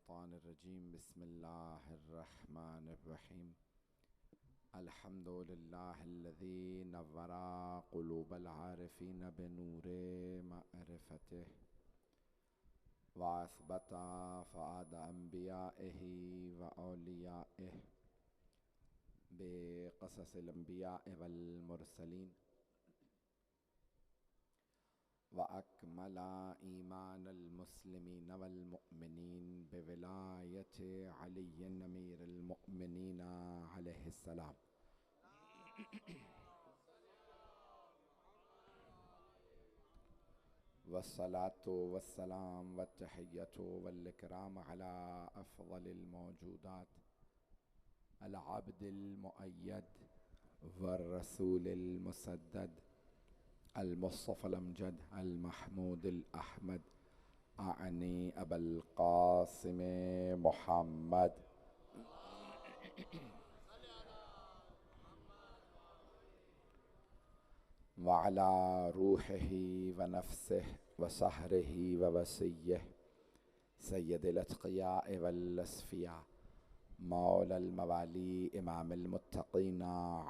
الشیطان الرجیم بسم اللہ الرحمن الرحیم الحمد للہ الذی نور قلوب العارفین بنور معرفتہ واثبت فؤاد انبیائہ واولیائہ بقصص الانبیاء والمرسلین وأكمل إيمان المسلمين والمؤمنين بولاية علي أمير المؤمنين عليه السلام والصلاة والسلام والتحية والإكرام على أفضل الموجودات العبد المؤيد والرسول المسدد المصطفى الأمجد المحمود الأحمد أعني أبا القاسم محمد وعلى روحه ونفسه وسهره ووصيه سيد الأتقياء والأصفياء مولى الموالي إمام المتقين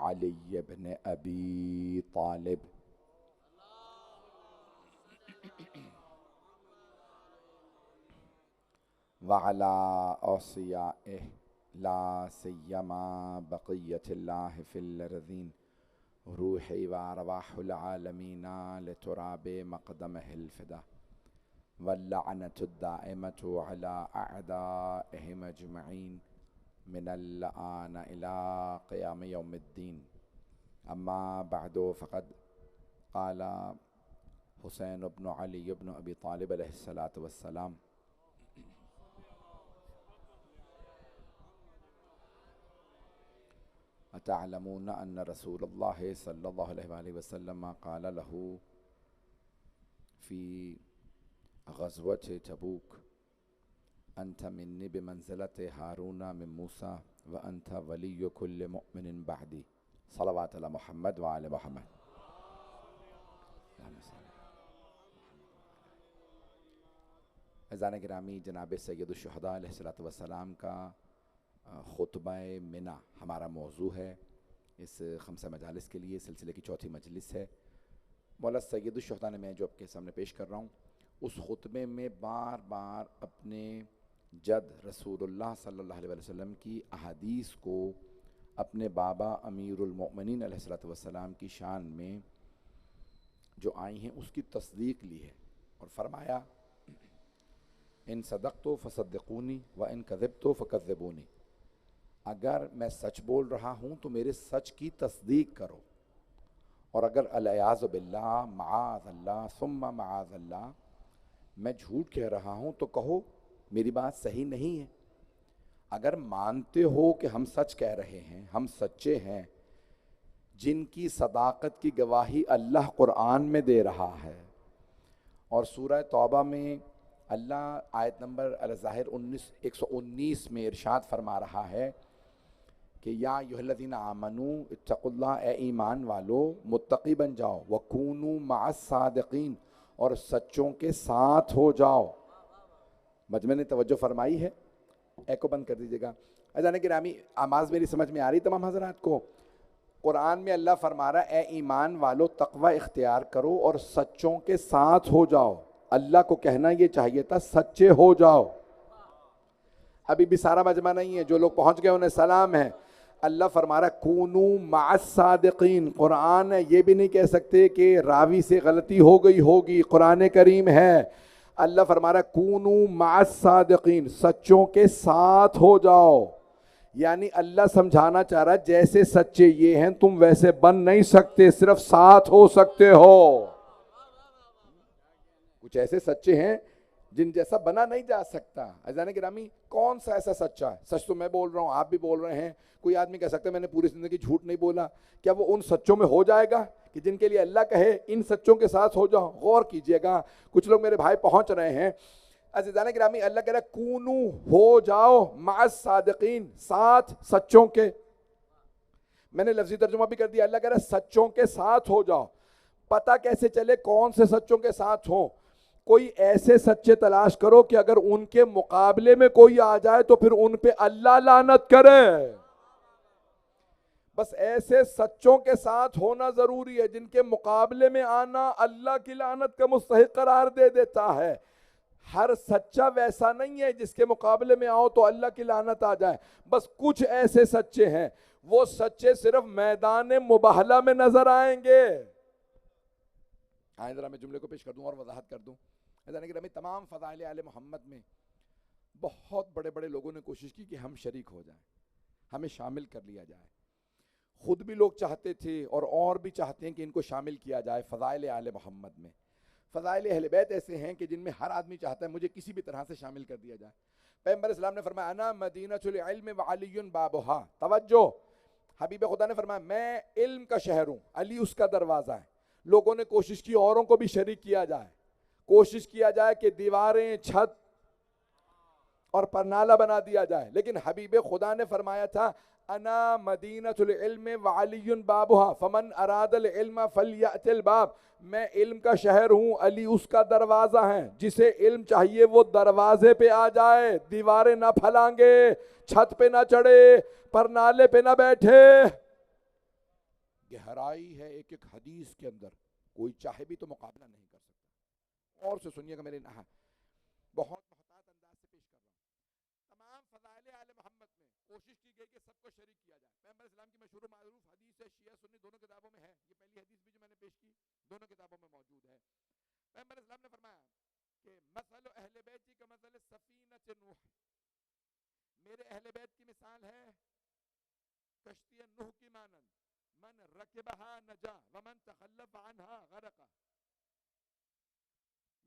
علي بن أبي طالب وعلى أوصيائه لا سيما بقية الله في الأرضين روحي وأرواح العالمين لتراب مقدمه الفدا واللعنة الدائمة على أعدائهم أجمعين من الآن إلى قيام يوم الدين أما بعد فقد قال حسين بن علي بن أبي طالب عليه الصلاة والسلام أتعلمون أن رسول الله صلى الله عليه وآله وسلم قال له في غزوة تبوك أنت مني بمنزلة هارون من موسى وأنت ولي كل مؤمن بعدي صلوات على محمد وعلى محمد. عزیزان گرامی، جناب سید الشہداء علیہ السلام کا خطبہ منہ ہمارا موضوع ہے اس خمسہ مجالس کے لیے، سلسلے کی چوتھی مجلس ہے۔ مولا سید الشہداء نے میں جو آپ کے سامنے پیش کر رہا ہوں اس خطبے میں بار بار اپنے جد رسول اللہ صلی اللہ علیہ وسلم کی احادیث کو اپنے بابا امیر المؤمنین علیہ السلام کی شان میں جو آئی ہیں اس کی تصدیق لی ہے اور فرمایا ان صدقتو فصدقونی وان کذبتو فکذبونی، اگر میں سچ بول رہا ہوں تو میرے سچ کی تصدیق کرو، اور اگر العیاذ باللہ معاذ اللہ ثم معاذ اللہ میں جھوٹ کہہ رہا ہوں تو کہو میری بات صحیح نہیں ہے۔ اگر مانتے ہو کہ ہم سچ کہہ رہے ہیں، ہم سچے ہیں، جن کی صداقت کی گواہی اللہ قرآن میں دے رہا ہے، اور سورہ توبہ میں اللہ آیت نمبر الظاہر 119 میں ارشاد فرما رہا ہے کہ یا ایھا الذین آمنوا اتقوا اللہ، اے ایمان والو متقی بن جاؤ، وکونوا مع الصادقین، اور سچوں کے ساتھ ہو جاؤ۔ مجمع نے توجہ فرمائی ہے؟ ایکو بند کر دیجیے گا۔ عزیزان گرامی، آواز میری سمجھ میں آ رہی تمام حضرات کو؟ قرآن میں اللہ فرما رہا ہے اے ایمان والو تقوی اختیار کرو اور سچوں کے ساتھ ہو جاؤ۔ اللہ کو کہنا یہ چاہیے تھا سچے ہو جاؤ۔ ابھی بھی سارا مجمع نہیں ہے، جو لوگ پہنچ گئے انہیں سلام ہے۔ اللہ فرما رہا ہے کونو مع الصادقین۔ قرآن ہے، یہ بھی نہیں کہہ سکتے کہ راوی سے غلطی ہو گئی ہوگی، قرآن کریم ہے۔ اللہ فرما رہا ہے کونو مع الصادقین، سچوں کے ساتھ ہو جاؤ۔ یعنی اللہ سمجھانا چاہ رہا ہے جیسے سچے یہ ہیں تم ویسے بن نہیں سکتے، صرف ساتھ ہو سکتے ہو۔ کچھ ایسے سچے ہیں جن جیسا بنا نہیں جا سکتا۔ عزیزان گرامی، کون سا ایسا سچا ہے؟ سچ تو میں بول رہا ہوں، آپ بھی بول رہے ہیں۔ کوئی آدمی کہہ سکتا ہے میں نے پوری زندگی جھوٹ نہیں بولا، کیا وہ ان سچوں میں ہو جائے گا کہ جن کے لیے اللہ کہے ان سچوں کے ساتھ ہو جاؤ؟ غور کیجئے گا، کچھ لوگ میرے بھائی پہنچ رہے ہیں۔ عزیزان گرامی، اللہ کہہ رہا ہے کونو ہو جاؤ مع الصادقین، ساتھ سچوں کے۔ میں نے لفظی ترجمہ بھی کر دیا، اللہ کہہ رہا ہے سچوں کے ساتھ ہو جاؤ۔ پتہ کیسے چلے کون سے سچوں کے ساتھ ہوں؟ کوئی ایسے سچے تلاش کرو کہ اگر ان کے مقابلے میں کوئی آ جائے تو پھر ان پہ اللہ لعنت کرے. بس ایسے سچوں کے ساتھ ہونا ضروری ہے جن کے مقابلے میں آنا اللہ کی لعنت کا مستحق قرار دے دیتا ہے. ہر سچا ویسا نہیں ہے جس کے مقابلے میں آؤ تو اللہ کی لعنت آ جائے. بس کچھ ایسے سچے ہیں، وہ سچے صرف میدان مباہلہ میں نظر آئیں گے. ذرا میں جملے کو پیش کر دوں اور وضاحت کر دوں. یعنی کہ تمام فضائل آل محمد میں بہت بڑے بڑے لوگوں نے کوشش کی کہ ہم شریک ہو جائیں، ہمیں شامل کر لیا جائے. خود بھی لوگ چاہتے تھے اور بھی چاہتے ہیں کہ ان کو شامل کیا جائے فضائل آل محمد میں. فضائل اہل بیت ایسے ہیں کہ جن میں ہر آدمی چاہتا ہے مجھے کسی بھی طرح سے شامل کر دیا جائے. پیغمبر اسلام نے فرمایا انا مدینہ العلم وعلی بابھا. توجہ، حبیب خدا نے فرمایا میں علم کا شہر ہوں، علی اس کا دروازہ ہے. لوگوں نے کوشش کی اوروں کو بھی شریک کیا جائے، کوشش کیا جائے کہ دیواریں، چھت اور پرنالہ بنا دیا جائے، لیکن حبیب خدا نے فرمایا تھا انا مدینہ العلم وعلی بابھا فمن اراد العلم فلیأت الباب. میں علم کا شہر ہوں، علی اس کا دروازہ ہے. جسے علم چاہیے وہ دروازے پہ آ جائے، دیواریں نہ پھلانگے، چھت پہ نہ چڑھے، پرنالے پہ نہ بیٹھے. گہرائی ہے ایک ایک حدیث کے اندر، کوئی چاہے بھی تو مقابلہ نہیں کر سکتا. اور سے سنیے گا میرے بہت محتاط انداز سے پیش کر رہا ہوں. تمام فضائل آل محمد میں کوشش کی گئی کہ سب کو شریک کیا جائے. پیغمبر اسلام کی مشہور و معروف حدیث ہے، شیعہ سنی دونوں کتابوں میں ہے. یہ پہلی حدیث بھی جو میں نے پیش کی دونوں کتابوں میں موجود ہے. پیغمبر اسلام نے فرمایا کہ مثل اہل بیتی کا مثل سفینۃ نوح. میرے اہل بیت کی مثال ہے کشتی نوح کی مانند. من رکبہا نجا ومن تخلف عنہا غرقا.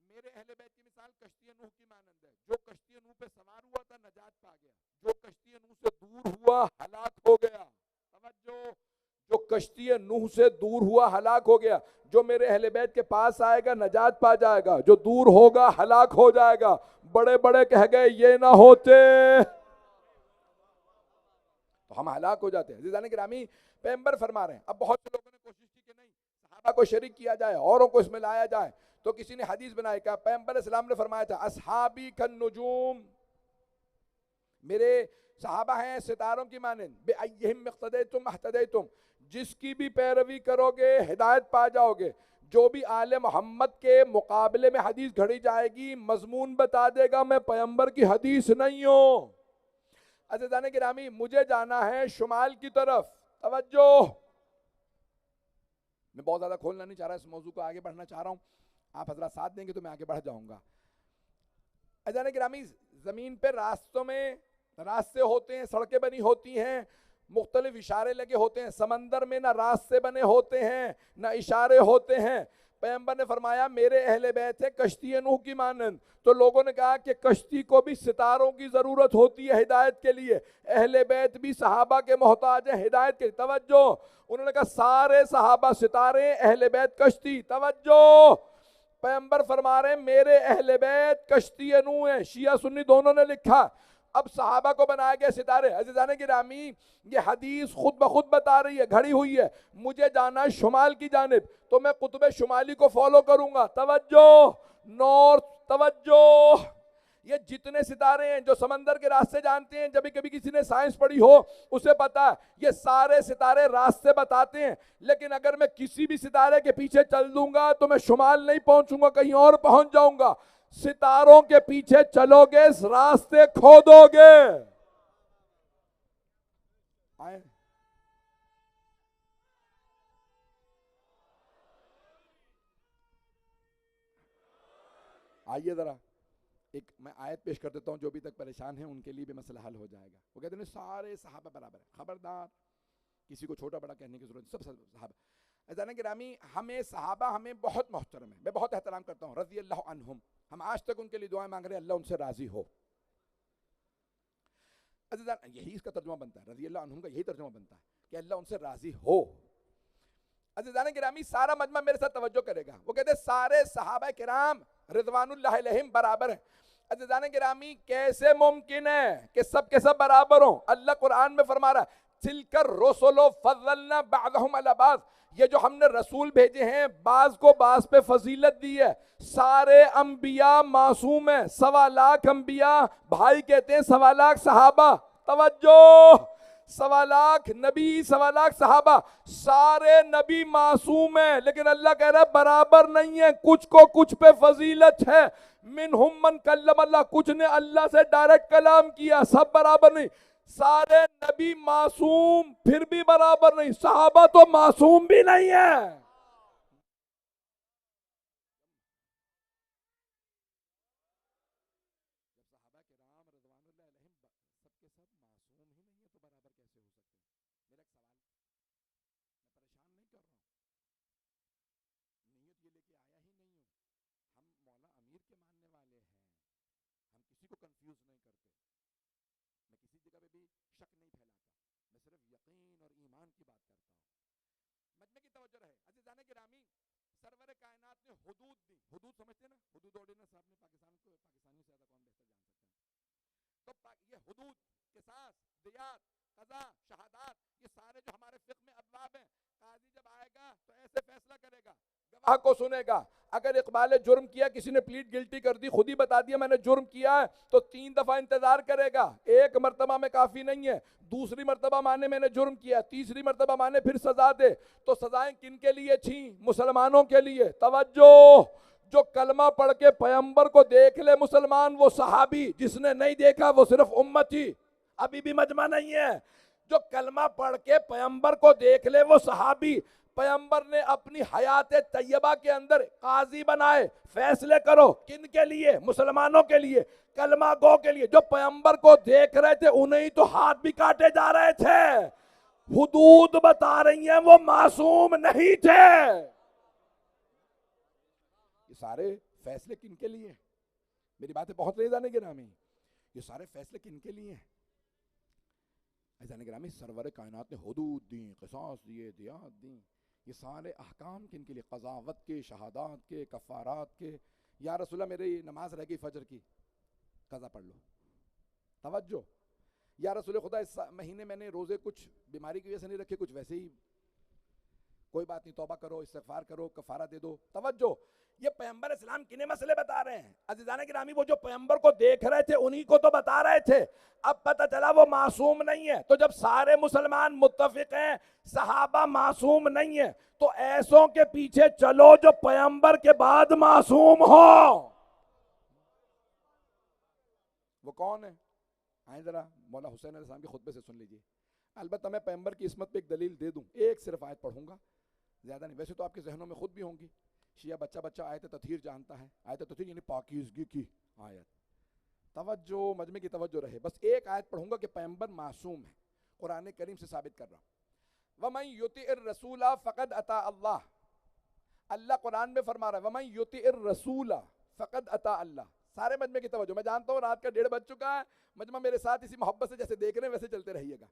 میرے اہل بیت کی مثال کشتی نوح کی مانند ہے. جو کشتی نوح پہ سوار ہوا تھا نجات پا گیا، جو کشتی نوح سے دور ہوا ہلاک ہو گیا. توجہ، جو کشتی نوح سے دور ہوا ہلاک ہو گیا. جو میرے اہل بیت کے پاس آئے گا نجات پا جائے گا، جو دور ہوگا ہلاک ہو جائے گا. بڑے بڑے کہہ گئے یہ نہ ہوتے تو ہم ہلاک ہو جاتے ہیں. عزیزان گرامی، پیغمبر فرما رہے ہیں. اب بہت سے لوگوں نے کوشش کی کہ نہیں صحابہ کو شریک کیا جائے، اوروں کو اس میں لایا جائے. تو کسی نے حدیث بنائی کہ پیغمبر اسلام نے فرمایا تھا اصحابی کالنجوم، میرے صحابہ ہیں ستاروں کی مانند. بِأَيِّهِمْ اقْتَدَيْتُمْ اهْتَدَيْتُمْ، جس کی بھی پیروی کرو گے ہدایت پا جاؤ گے. جو بھی آل محمد کے مقابلے میں حدیث گھڑی جائے گی مضمون بتا دے گا میں پیغمبر کی حدیث نہیں ہوں. عزیزان گرامی، مجھے جانا ہے شمال کی طرف. توجہ، میں بہت زیادہ کھولنا نہیں چاہ رہا، اس موضوع کو آگے بڑھنا چاہ رہا ہوں. آپ حضرات ساتھ دیں گے تو میں آگے بڑھ جاؤں گا. عزیزان گرامی، زمین پہ راستوں میں راستے ہوتے ہیں، سڑکیں بنی ہوتی ہیں، مختلف اشارے لگے ہوتے ہیں. سمندر میں نہ راستے بنے ہوتے ہیں نہ اشارے ہوتے ہیں. پیغمبر نے فرمایا میرے اہل بیت ہے کشتی نوح کی مانند. تو لوگوں نے کہا کہ کشتی کو بھی ستاروں کی ضرورت ہوتی ہے ہدایت کے لیے، اہل بیت بھی صحابہ کے محتاج ہیں ہدایت کے لیے. توجہ، انہوں نے کہا سارے صحابہ ستارے، اہل بیت کشتی. توجہ، پیغمبر فرما رہے ہیں میرے اہل بیت کشتی نوح ہے. شیعہ سنی دونوں نے لکھا. اب صحابہ کو بنایا گیا ستارے. عزیزان گرامی، یہ حدیث خود بخود بتا رہی ہے، گھڑی ہوئی ہے. مجھے جانا ہے شمال کی جانب تو میں قطب شمالی کو فالو کروں گا. توجہ، نارتھ. توجہ، یہ جتنے ستارے ہیں جو سمندر کے راستے جانتے ہیں، جبھی کبھی کسی نے سائنس پڑھی ہو اسے پتا ہے یہ سارے ستارے راستے بتاتے ہیں. لیکن اگر میں کسی بھی ستارے کے پیچھے چل دوں گا تو میں شمال نہیں پہنچوں گا، کہیں اور پہنچ جاؤں گا. ستاروں کے پیچھے چلو گے راستے کھودو گے. آئیے ذرا ایک میں آیت پیش کر دیتا ہوں، جو ابھی تک پریشان ہیں ان کے لیے بھی مسئلہ حل ہو جائے گا. وہ کہتے ہیں سارے صحابہ برابر ہیں. خبردار، کسی کو چھوٹا بڑا کہنے کی ضرورت نہیں، سب صحابہ. عزیزان گرامی، ہمیں صحابہ ہمیں بہت محترم ہیں، میں بہت احترام کرتا ہوں، رضی اللہ عنہم. ہم آج تک ان کے لیے دعائیں مانگ رہے ہیں اللہ ان سے راضی ہو. عزیزان، یہی اس کا ترجمہ بنتا ہے، رضی اللہ عنہم کا یہی ترجمہ بنتا ہے کہ اللہ ان سے راضی ہو. عزیزان گرامی، سارا مجمع میرے ساتھ توجہ کرے گا. وہ کہتے ہیں سارے صحابہ کرام رضوان اللہ علیہم برابر ہیں. عزیزان گرامی، کیسے ممکن ہے کہ سب کے سب برابر ہوں؟ اللہ قرآن میں فرما رہا ہے تِلْكَ الرُّسُلُ فَضَّلْنَا بَعْضَهُمْ عَلَىٰ بَعْضٍ. یہ جو ہم نے رسول بھیجے ہیں بعض کو بعض پہ فضیلت دی ہے. سارے انبیاء معصوم ہیں. 1.25 انبیاء, بھائی کہتے ہیں 1.25 صحابہ. توجہ, 1.25 نبی 1.25 صحابہ, سارے نبی معصوم ہیں, لیکن اللہ کہہ رہا ہے برابر نہیں ہے, کچھ کو کچھ پہ فضیلت ہے. منہم من کلم اللہ, کچھ نے اللہ سے ڈائریکٹ کلام کیا, سب برابر نہیں. سارے نبی معصوم پھر بھی برابر نہیں, صحابہ تو معصوم بھی نہیں ہے. سرور کائنات نے حدود دی, حدود سمجھتے ہیں نا, حدود آرڈیننس آپ نے پاکستان کو, پاکستانی سے زیادہ کون بہتر جان سکتے ہیں. تو یہ حدود, قصاص, دیات, قضا, شہادات, یہ سارے جو ہمارے فقہ میں ابواب ہیں, قاضی جب آئے گا تو ایسے فیصلہ کرے گا, گواہ کو سنے گا. اگر اقبال جرم کیا, کسی نے پلیڈ گلٹی کر دی, خود ہی بتا دیا میں نے جرم کیا ہے, تو 3 دفعہ انتظار کرے گا. ایک مرتبہ میں کافی نہیں ہے, دوسری مرتبہ مانے میں نے جرم کیا, تیسری مرتبہ مانے پھر سزا دے. تو سزائیں کن کے لیے تھیں؟ مسلمانوں کے لیے. توجہ, جو کلمہ پڑھ کے پیغمبر کو دیکھ لے مسلمان وہ صحابی, جس نے نہیں دیکھا وہ صرف امتی. ابھی بھی مجمع نہیں ہے. جو کلمہ پڑھ کے پیغمبر کو دیکھ لے وہ صحابی. پیغمبر نے اپنی حیات طیبہ کے اندر قاضی بنائے, فیصلے کرو. کن کے لیے؟ مسلمانوں کے لیے, کلمہ گو کے لیے. جو پیغمبر کو دیکھ رہے تھے انہیں تو ہاتھ بھی کاٹے جا رہے تھے. حدود بتا رہی ہیں وہ معصوم نہیں تھے. یہ سارے فیصلے کن کے لیے؟ میری باتیں بہت ریزانے گرامی, یہ سارے فیصلے کن کے لیے؟ ایزانے گرامی, سرور کائنات نے حدود دیں, قصاص دیے, دیات دیں. یہ سارے احکام کن کے لیے؟ قضاوت کے, شہادات کے, کفارات کے. یا رسول اللہ میری نماز رہ گئی فجر کی, قضا پڑھ لو. توجہ, یا رسول خدا اس مہینے میں نے روزے کچھ بیماری کی وجہ سے نہیں رکھے, کچھ ویسے ہی, کوئی بات نہیں, توبہ کرو, استغفار کرو, کفارہ دے دو. توجہ, یہ پیغمبر اسلام کنے مسئلے بتا رہے ہیں؟ عزیزان گرامی, وہ جو پیغمبر کو دیکھ رہے تھے انہی کو تو بتا رہے تھے. اب پتہ چلا وہ معصوم نہیں ہے. تو جب سارے مسلمان متفق ہیں صحابہ معصوم نہیں ہیں, تو ایسوں کے پیچھے چلو جو پیغمبر کے بعد معصوم ہو. وہ کون ہے؟ آئیں ذرا مولا حسین علیہ السلام کے خطبے سے سن لیجئے. البتہ میں پیغمبر کی عصمت پہ ایک دلیل دے دوں, ایک صرف آیت پڑھوں گا, زیادہ نہیں. ویسے تو آپ کے ذہنوں میں خود بھی ہوں گی. شیعہ بچہ آیت تطہیر جانتا ہے. آیت تطہیر یعنی پاکیزگی کی آیت. توجہ, مجمع کی توجہ رہے. بس ایک آیت پڑھوں گا کہ پیغمبر معصوم ہے, قرآن کریم سے ثابت کر رہا ہوں. وَمَن يُطِعِ الرَّسُولَ فَقَدْ أَطَاعَ اللَّهَ. اللہ قرآن میں فرما رہا ہے وَمَن يُطِعِ الرَّسُولَ فَقَدْ أَطَاعَ اللَّهَ. سارے مجمع کی توجہ. میں جانتا ہوں رات کا 1:30 بج چکا ہے, مجمع میرے ساتھ اسی محبت سے جیسے دیکھ رہے ہیں ویسے چلتے رہیے گا.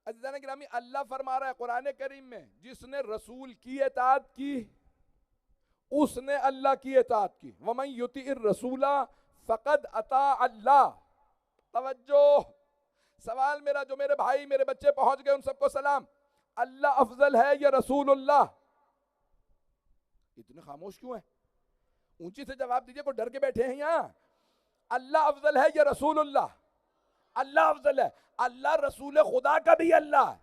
عزیزان گرامی, اللہ فرما رہا ہے قرآن کریم میں, جس نے رسول کی اطاعت کی اس نے اللہ کی اطاعت کی. وَمَن يُطِعِ الرَّسُولَ فَقَدْ أَطَاعَ اللَّهَ. توجہ, سوال میرا, جو میرے بھائی میرے بچے پہنچ گئے ان سب کو سلام, اللہ افضل ہے یا رسول اللہ؟ اتنے خاموش کیوں ہیں؟ اونچی سے جواب دیجئے, کوئی ڈر کے بیٹھے ہیں یہاں. اللہ افضل ہے یا رسول اللہ؟ اللہ افضل ہے. اللہ رسول خدا کا بھی اللہ.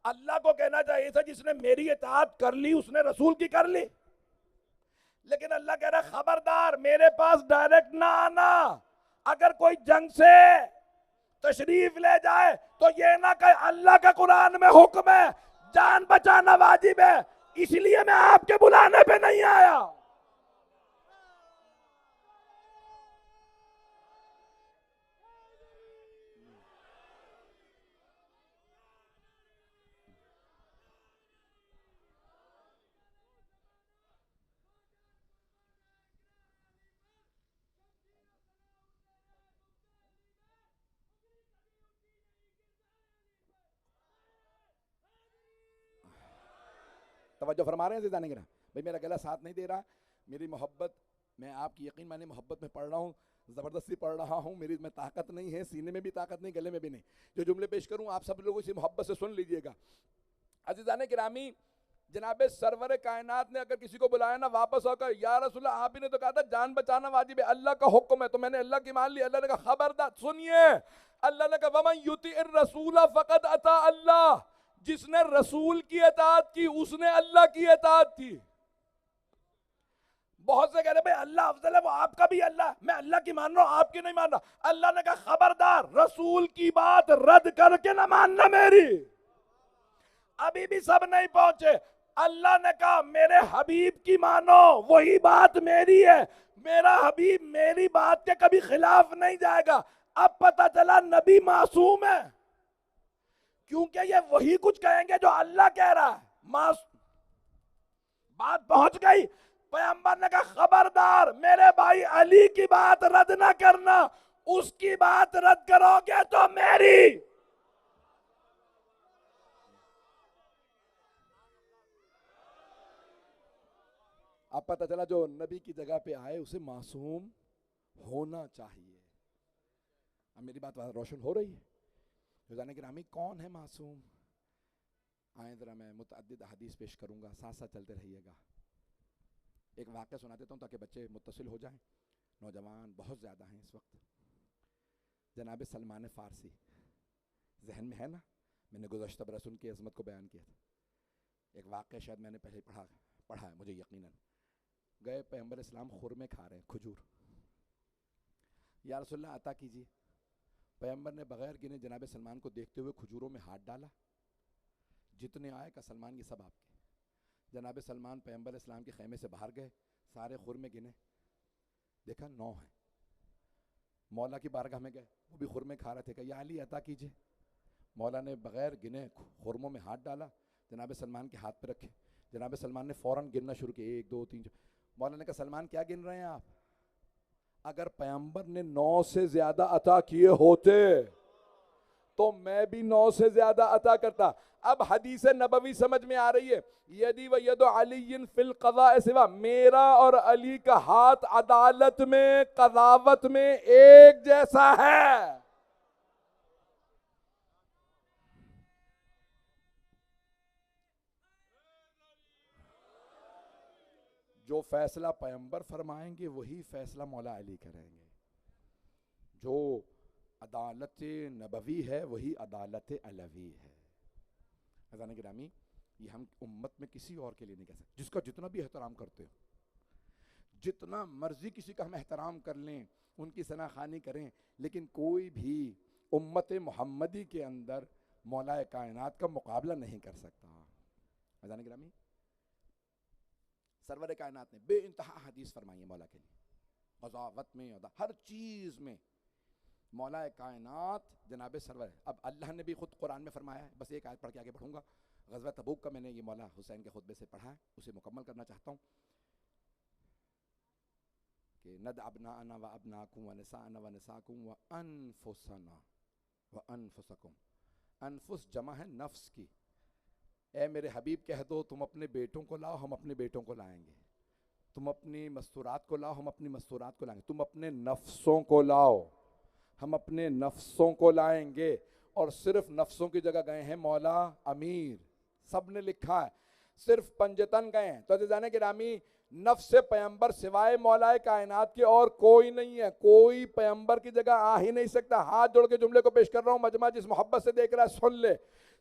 اللہ کو کہنا چاہیے تھا جس نے میری اطاعت کر لی اس نے رسول کی کر لی. لیکن اللہ کہہ رہا ہے خبردار میرے پاس ڈائریکٹ نہ آنا. اگر کوئی جنگ سے تشریف لے جائے تو یہ نہ کہ اللہ کا قرآن میں حکم ہے جان بچانا واجب ہے, اس لیے میں آپ کے بلانے پہ نہیں آیا. توجہ فرما رہے ہیں عزیزان گرامی. بھئی میرا گلا ساتھ نہیں دے رہا, میری محبت, میں آپ کی یقین مانے محبت میں پڑھ رہا ہوں, زبردستی پڑھ رہا ہوں, میری میں طاقت نہیں ہے, سینے میں بھی طاقت نہیں, گلے میں بھی نہیں. جو جملے پیش کروں آپ سب لوگ اسی محبت سے سن لیجئے گا. عزیزان گرامی, جناب سرور کائنات نے اگر کسی کو بلایا نا واپس ہو کر یا رسول اللہ آپ ہی نے تو کہا تھا جان بچانا واجب ہے، اللہ کا حکم ہے تو میں نے اللہ کی مان لی. اللہ نے کہا خبردار سنیے، اللہ نے کہا وَمَن يُطِعِ الرَّسُولَ فَقَدْ أَطَاعَ اللَّهَ، جس نے رسول کی اطاعت کی اس نے اللہ کی اطاعت کی. بہت سے کہہ رہے بھائی اللہ افضل ہے، وہ آپ کا بھی اللہ، میں اللہ کی مان رہا ہوں آپ کی نہیں مان رہا. اللہ نے کہا خبردار رسول کی بات رد کر کے نہ ماننا میری. ابھی بھی سب نہیں پہنچے. اللہ نے کہا میرے حبیب کی مانو، وہی بات میری ہے، میرا حبیب میری بات کے کبھی خلاف نہیں جائے گا. اب پتہ چلا نبی معصوم ہے، کیونکہ یہ وہی کچھ کہیں گے جو اللہ کہہ رہا ہے. بات پہنچ گئی. پیغمبر نے کہا خبردار میرے بھائی علی کی بات رد نہ کرنا، اس کی بات رد کرو گے تو میری. اب پتہ چلا جو نبی کی جگہ پہ آئے اسے معصوم ہونا چاہیے. اب میری بات روشن ہو رہی ہے. روزانہ گرامی کون ہے معصوم؟ آئیں ذرا میں متعدد حدیث پیش کروں گا، ساتھ ساتھ چلتے رہیے گا. ایک واقعہ سنا دیتا ہوں تاکہ بچے متصل ہو جائیں. نوجوان بہت زیادہ ہیں اس وقت. جناب سلمان فارسی ذہن میں ہے نا؟ میں نے گزشتہ برس ان کی عظمت کو بیان کیا تھا. ایک واقعہ شاید میں نے پہلے پڑھا ہے مجھے یقیناً. گئے پیغمبر اسلام خورمے کھا رہے ہیں، کھجور. یا رسول اللہ عطا کیجیے. پیغمبر نے بغیر گنے جناب سلمان کو دیکھتے ہوئے کھجوروں میں ہاتھ ڈالا. جتنے آئے کا سلمان یہ سب آپ کے. جناب سلمان پیغمبر اسلام کے خیمے سے باہر گئے، سارے خورمے گنے، دیکھا 9 ہیں. مولا کی بارگاہ میں گئے، وہ بھی خورمے کھا رہے تھے. کہ یا علی عطا کیجیے. مولا نے بغیر گنے خورموں میں ہاتھ ڈالا، جناب سلمان کے ہاتھ پہ رکھے. جناب سلمان نے فوراً گننا شروع کیا، 1 2 3 4. مولا نے کہا سلمان کیا گن رہے ہیں آپ؟ اگر پیغمبر نے 9 سے زیادہ عطا کیے ہوتے تو میں بھی 9 سے زیادہ عطا کرتا. اب حدیث نبوی سمجھ میں آ رہی ہے. یدی و ید علی فی القضاء سوا، میرا اور علی کا ہاتھ عدالت میں قضاوت میں ایک جیسا ہے. جو فیصلہ پیغمبر فرمائیں گے وہی فیصلہ مولا علی کریں گے. جو عدالت نبوی ہے وہی عدالت علوی ہے. حضرات گرامی یہ ہم امت میں کسی اور کے لیے نہیں کہہ سکتے. جس کا جتنا بھی احترام کرتے ہو، جتنا مرضی کسی کا ہم احترام کر لیں، ان کی ثنا خوانی کریں، لیکن کوئی بھی امت محمدی کے اندر مولا کائنات کا مقابلہ نہیں کر سکتا. حضرات گرامی سرور کائنات نے بے انتہا حدیث فرمائی ہے مولا کے لیے، قضاوت میں ہر چیز میں. مولا کائنات جناب سرور ہے. اب اللہ نے بھی خود قرآن میں فرمایا ہے، بس ایک آیت پڑھ کے آگے بڑھوں گا. غزوہ تبوک کا میں نے یہ مولا حسین کے خطبے سے پڑھا ہے، اسے مکمل کرنا چاہتا ہوں. کہ ند ابناءنا و ابناکم و نساءنا و نساکم و انفسنا و انفسکم. انفس جمع ہے نفس کی. اے میرے حبیب کہہ دو تم اپنے بیٹوں کو لاؤ، ہم اپنے بیٹوں کو لائیں گے. تم اپنی مستورات کو لاؤ، ہم اپنی مستورات کو لائیں گے. تم اپنے نفسوں کو لاؤ، ہم اپنے نفسوں کو لائیں گے. اور صرف نفسوں کی جگہ گئے ہیں مولا امیر، سب نے لکھا ہے. صرف پنجتن گئے ہیں. تو عزیزان گرامی نفس پیغمبر سوائے مولا کائنات کے اور کوئی نہیں ہے. کوئی پیغمبر کی جگہ آ ہی نہیں سکتا. ہاتھ جوڑ کے جملے کو پیش کر رہا ہوں، مجمع جس محبت سے دیکھ رہا ہے سن لے.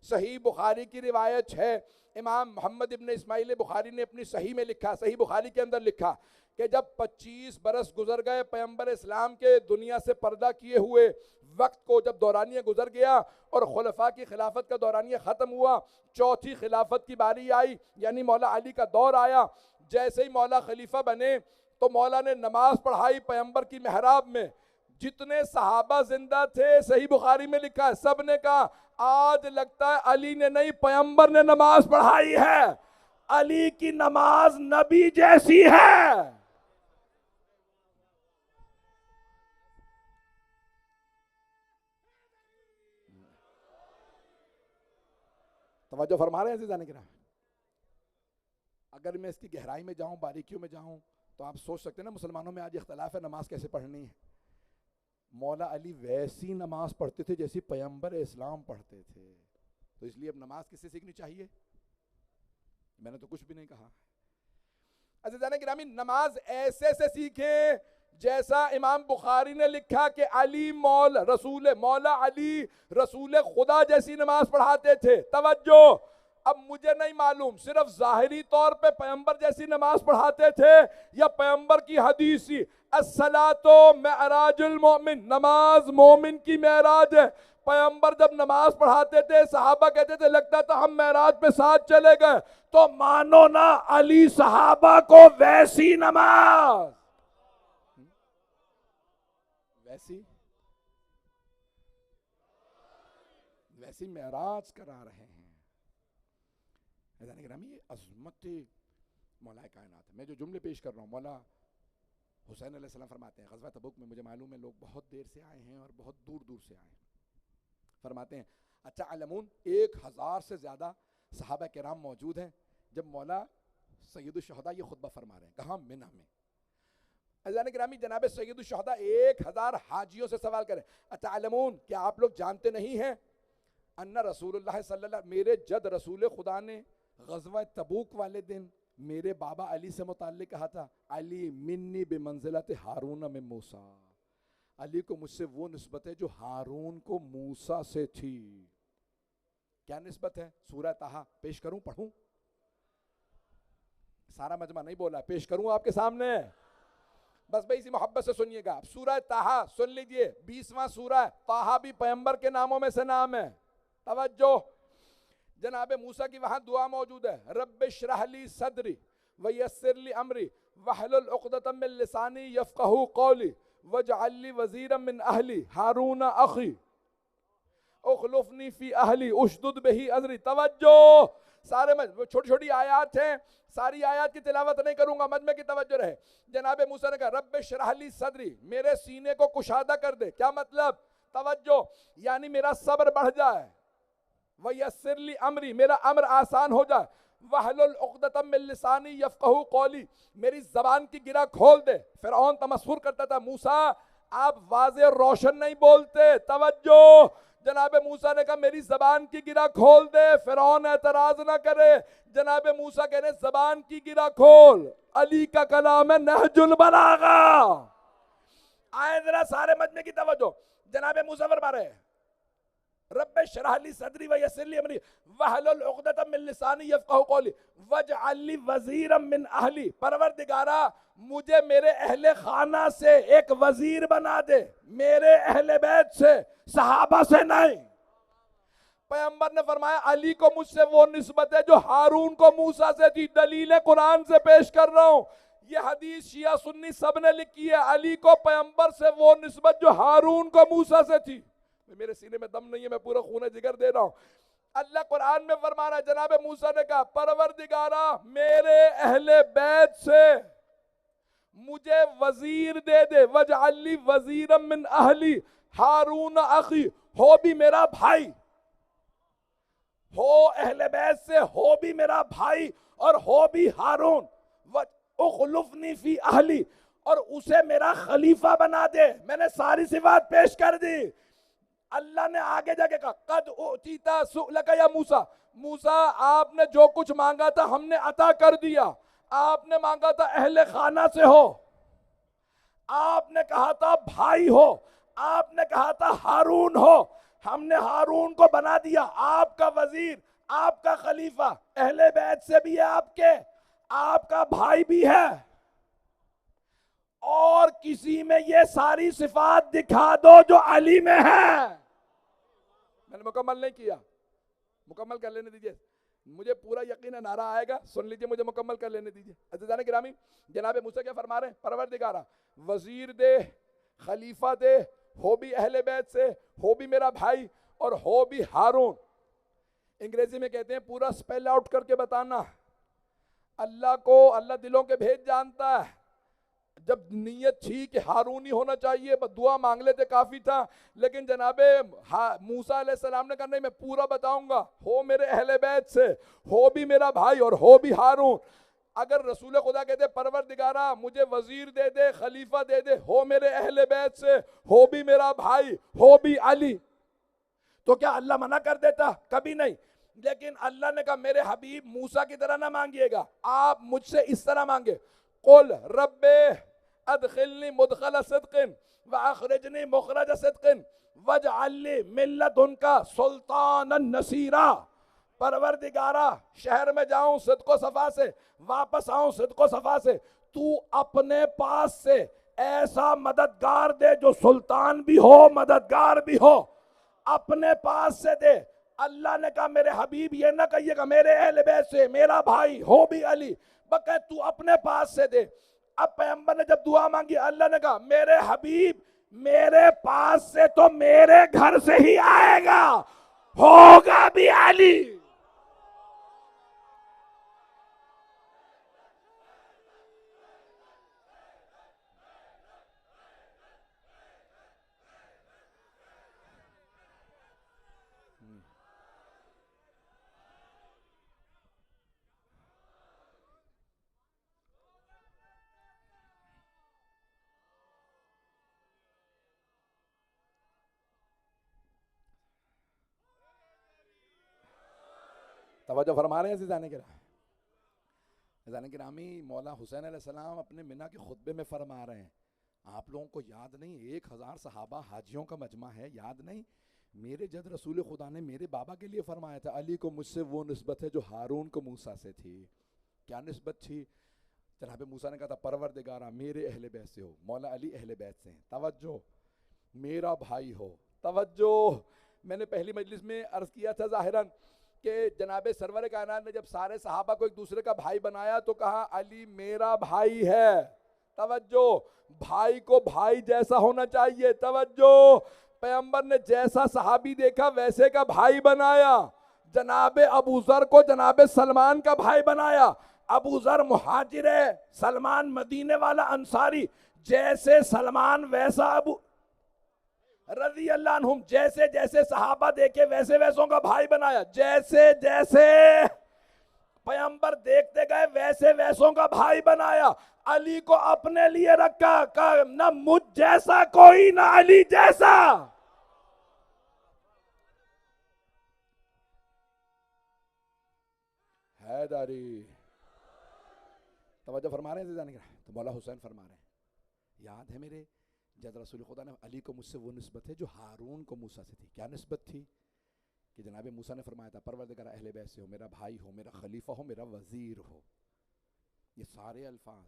صحیح بخاری کی روایت ہے، امام محمد ابن اسماعیل بخاری نے اپنی صحیح میں لکھا، صحیح بخاری کے اندر لکھا کہ جب 25 برس گزر گئے پیغمبر اسلام کے دنیا سے پردہ کیے ہوئے وقت کو، جب دورانیہ گزر گیا اور خلفاء کی خلافت کا دورانیہ ختم ہوا، چوتھی خلافت کی باری آئی، یعنی مولا علی کا دور آیا. جیسے ہی مولا خلیفہ بنے تو مولا نے نماز پڑھائی پیغمبر کی محراب میں. جتنے صحابہ زندہ تھے صحیح بخاری میں لکھا ہے، سب نے کہا آج لگتا ہے علی نے نہیں پیغمبر نے نماز پڑھائی ہے. علی کی نماز نبی جیسی ہے. توجہ فرما رہے ہیں عزیزان کرام؟ اگر میں اس کی گہرائی میں جاؤں، باریکیوں میں جاؤں، تو آپ سوچ سکتے ہیں نا مسلمانوں میں آج اختلاف ہے نماز کیسے پڑھنی ہے. مولا علی ویسی نماز پڑھتے تھے جیسی پیغمبر اسلام پڑھتے تھے. تو اس لیے اب نماز کس سے سیکھنی چاہیے؟ میں نے تو کچھ بھی نہیں کہا. عزیزان گرامی نماز ایسے سے سیکھیں جیسا امام بخاری نے لکھا کہ علی مولا علی رسول خدا جیسی نماز پڑھاتے تھے. توجہ, اب مجھے نہیں معلوم صرف ظاہری طور پہ پیغمبر جیسی نماز پڑھاتے تھے یا پیغمبر کی حدیثی الصلاۃ معراج المؤمن, نماز مومن کی معراج ہے. پیغمبر جب نماز پڑھاتے تھے صحابہ کہتے تھے لگتا تھا ہم معراج پہ ساتھ چلے گئے. تو مانو نا علی صحابہ کو ویسی نماز, ویسی معراج کرا رہے ہیں. گرامی یہ عظمت مولا کائنات ہے. میں جو جملے پیش کر رہا ہوں, مولا حسین علیہ السلام فرماتے ہیں غزوہ تبوک میں مجھے معلوم ہے لوگ بہت دیر سے آئے ہیں اور بہت دور دور سے آئے ہیں. فرماتے ہیں اچھا علمون 1000 سے زیادہ صحابہ کرام موجود ہیں جب مولا سید الشہداء یہ خطبہ فرما رہے ہیں. کہاں؟ منہ میں. عزیزان گرامی جناب سید الشہداء 1000 حاجیوں سے سوال کریں اچھا علمون کیا آپ لوگ جانتے نہیں ہیں ان رسول اللہ صلی اللہ میرے جد رسول خدا نے غزوہ تبوک والے دن میرے بابا علی سے متعلق کہا تھا علی منی بمنزلت ہارون من موسیٰ, علی کو مجھ سے وہ نسبت ہے جو ہارون کو موسیٰ سے تھی. کیا نسبت ہے؟ سورہ طٰہٰ پیش کروں, پڑھوں؟ سارا مجمع نہیں بولا, پیش کروں آپ کے سامنے, بس بھائی اسی محبت سے سنیے گا. سورہ طٰہٰ سن لیجئے, 20واں سورہ ہے. طٰہٰ بھی پیغمبر کے ناموں میں سے نام ہے. توجہ, جناب موسیٰ کی وہاں دعا موجود ہے رب اشرح لی صدری ویسر لی امری واحلل عقدۃ من لسانی یفقہوا قولی واجعل لی وزیرا من اہلی ہارون اخی اخلفنی فی اہلی اشدد بہ ازری. توجہ, سارے چھوٹی چھوٹی آیات ہیں, ساری آیات کی تلاوت نہیں کروں گا, مجمع کی توجہ رہے. جناب موسیٰ نے کہا رب اشرح لی صدری, میرے سینے کو کشادہ کر دے. کیا مطلب؟ توجہ, یعنی میرا صبر بڑھ جائے. وَيَسِّرْ لِي أَمْرِي, میرا امر آسان ہو جائے. وَحْلُلْ عُقْدَةً مِّن لِّسَانِي يَفْقَهُوا قَوْلِي, میری زبان کی گرہ کھول دے. فرعون تمسخر کرتا تھا موسیٰ آپ واضح اور روشن نہیں بولتے. توجہ, جناب موسیٰ نے کہا میری زبان کی گرہ کھول دے. فرعون اعتراض نہ کرے. جناب موسیٰ کہنے زبان کی گرہ کھول. علی کا کلام ہے نہج البلاغہ. آئے ذرا سارے مجمع کی توجہ. جناب موسیٰ فرما رہے ہیں رب اشرح لی صدری ویسر لی امری واحلل عقدۃ من لسانی یفقہوا قولی واجعل لی وزیرا من اہلی. پروردگارا مجھے میرے اہل خانہ سے ایک وزیر بنا دے, میرے اہل بیت سے, صحابہ سے نہیں. پیغمبر نے فرمایا علی کو مجھ سے وہ نسبت ہے جو ہارون کو موسیٰ سے تھی. دلیل قرآن سے پیش کر رہا ہوں, یہ حدیث شیعہ سنی سب نے لکھی ہے. علی کو پیغمبر سے وہ نسبت جو ہارون کو موسیٰ سے تھی. میرے سینے میں دم نہیں ہے, میں پورا خون جگر دے رہا ہوں. اللہ قرآن میں فرما رہا ہے جناب موسیٰ نے کہا پروردگارا میرے اہل بیت سے مجھے وزیر دے دے. وَاجْعَلْ لِي وَزِيرًا مِّنْ أَهْلِي ہارون اخی, ہو بھی میرا بھائی, ہو اہل بیت سے, ہو بھی میرا بھائی اور ہو بھی ہارون. اخلفنی فی اہلی, اور اسے میرا خلیفہ بنا دے. میں نے ساری صفات پیش کر دی. اللہ نے آگے جا کے کہا قد اعطیت سؤلک یا موسیٰ, موسیٰ آپ نے جو کچھ مانگا تھا ہم نے عطا کر دیا. آپ نے مانگا تھا اہل خانہ سے ہو, آپ نے کہا تھا بھائی ہو, آپ نے کہا تھا ہارون ہو, ہم نے ہارون کو بنا دیا آپ کا وزیر, آپ کا خلیفہ. اہل بیت سے بھی ہے آپ کے, آپ کا بھائی بھی ہے, اور کسی میں یہ ساری صفات دکھا دو جو علی میں ہے. میں نے مکمل نہیں کیا, مکمل کر لینے دیجئے, مجھے پورا یقین ہے نعرہ آئے گا, سن لیجئے, مجھے مکمل کر لینے دیجئے. عزیزان گرامی جناب موسیٰ کیا فرما رہے ہیں پروردگارا وزیر دے, خلیفہ دے, ہو بھی اہل بیت سے, ہو بھی میرا بھائی اور ہو بھی ہارون. انگریزی میں کہتے ہیں پورا سپیل آؤٹ کر کے بتانا. اللہ کو, اللہ دلوں کے بھید جانتا ہے. جب نیت تھی کہ ہارونی ہونا چاہیے, بس دعا مانگ لیتے کافی تھا, لیکن جناب موسیٰ علیہ السلام نے کہا نہیں میں پورا بتاؤں گا, ہو میرے اہل بیت سے, ہو بھی میرا بھائی اور ہو بھی ہارون. اگر رسول خدا کہتے پروردگارا مجھے وزیر دے دے, خلیفہ دے دے, ہو میرے اہل بیت سے, ہو بھی میرا بھائی, ہو بھی علی, تو کیا اللہ منع کر دیتا؟ کبھی نہیں. لیکن اللہ نے کہا میرے حبیب موسیٰ کی طرح نہ مانگیے گا، آپ مجھ سے اس طرح مانگے، قل رب ادخلنی مدخل صدق واخرجنی مخرج صدق واجعل لی من لدنک سلطانا نصیرا، پروردگارا شہر میں جاؤں صدق و صفا سے، واپس آؤں صدق و صفا سے، تو اپنے پاس سے ایسا مددگار دے جو سلطان بھی ہو مددگار بھی ہو، اپنے پاس سے دے۔ اللہ نے کہا میرے حبیب یہ نہ کہیے گا میرے اہل بیت سے، میرا بھائی ہو بھی علی، بلکہ تو اپنے پاس سے دے۔ اب پیغمبر نے جب دعا مانگی، اللہ نے کہا میرے حبیب میرے پاس سے تو میرے گھر سے ہی آئے گا، ہوگا بھی علی۔ توجہ فرما رہے ہیں عزیزان کرام، عزیزان گرامی، مولا حسین علیہ السلام اپنے منہ کے خطبے میں فرما رہے ہیں، آپ لوگوں کو یاد نہیں 1000 صحابہ حاجیوں کا مجمع ہے، یاد نہیں میرے جد رسول خدا نے میرے بابا کے لیے فرمایا تھا علی کو مجھ سے وہ نسبت ہے جو ہارون کو موسیٰ سے تھی۔ کیا نسبت تھی؟ جناب موسیٰ نے کہا تھا پروردگارہ میرے اہل بیت سے ہو، مولا علی اہل بیت سے ہیں، توجہ میرا بھائی ہو، توجہ۔ میں نے پہلی مجلس میں عرض کیا تھا ظاہراً کہ جناب سرور کائنات نے جب سارے صحابہ کو ایک دوسرے کا بھائی بنایا تو کہا علی میرا بھائی ہے، توجہ، بھائی کو بھائی جیسا ہونا چاہیے، توجہ، پیغمبر نے جیسا صحابی دیکھا ویسے کا بھائی بنایا، جناب ابو ذر کو جناب سلمان کا بھائی بنایا، ابو ذر مہاجر ہے، سلمان مدینے والا انصاری، جیسے سلمان ویسا ابو رضی اللہ عنہم، جیسے جیسے صحابہ دیکھے ویسے ویسوں کا بھائی بنایا، جیسے جیسے پیغمبر دیکھتے گئے ویسے ویسوں کا بھائی بنایا، علی کو اپنے لیے رکھا، کہا نہ مجھ جیسا کوئی نہ علی جیسا۔ حیدری، توجہ فرما رہے ہیں، تو مولا حسین فرما رہے ہیں یاد ہے میرے جد رسول خدا نے علی کو مجھ سے وہ نسبت ہے جو ہارون کو موسیٰ سے تھی۔ کیا نسبت تھی؟ کہ جناب موسیٰ نے فرمایا تھا پروردگار اہل بیت سے ہو، میرا بھائی ہو، میرا خلیفہ ہو، میرا وزیر ہو۔ یہ سارے الفاظ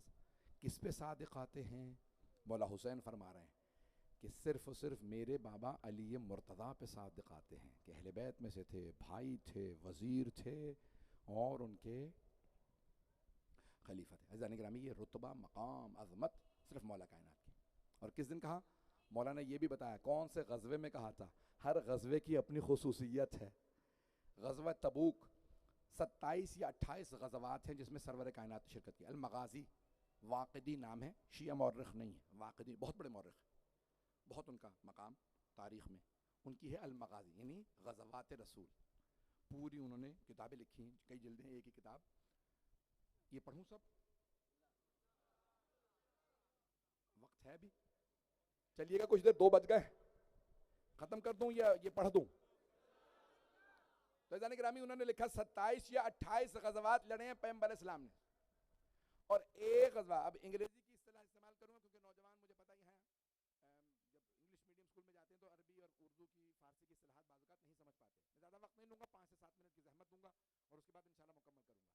کس پہ صادق آتے ہیں؟ مولا حسین فرما رہے ہیں کہ صرف و صرف میرے بابا علی مرتضیٰ پہ صادق آتے ہیں کہ اہل بیت میں سے تھے، بھائی تھے، وزیر تھے اور ان کے خلیفہ تھے۔ عزیزان گرامی، یہ رتبہ، مقام، عظمت صرف مولا کائنات کی۔ اور کس دن کہا؟ مولا نے یہ بھی بتایا کون سے غزوے میں کہا تھا، ہر غزوے کی اپنی خصوصیت ہے۔ غزوہ تبوک 27 یا 28 غزوات ہیں جس میں سرور کائنات نے شرکت کی۔ المغازی، واقدی نام ہے، شیعہ مورخ نہیں ہے، واقدی بہت بڑے مورخ ہیں، بہت ان کا مقام تاریخ میں، ان کی ہے المغازی یعنی غزوات رسول، پوری انہوں نے کتابیں لکھی ہیں، کئی جلدیں ایک ہی کتاب۔ یہ پڑھوں سب؟ وقت ہے بھی؟ چلیے گا کچھ دیر، 2 بج گئے، ختم کر دوں یا یہ پڑھ دوں؟ تو عزیزان گرامی انہوں نے لکھا 27 یا 28 غزوات لڑے ہیں پیغمبر علیہ السلام نے، اور ایک غزوہ، اب انگریزی کی اصطلاح استعمال کروں گا کیونکہ نوجوان مجھے پتہ ہی ہے جب انگلش میڈیم اسکول میں جاتے ہیں تو عربی اور اردو کی فارسی کی اصطلاحات بعض اوقات نہیں سمجھ پاتے، میں زیادہ وقت نہیں لوں گا، 5 سے 7 منٹ کی زحمت دوں گا اور اس کے بعد انشاءاللہ مکمل کروں گا۔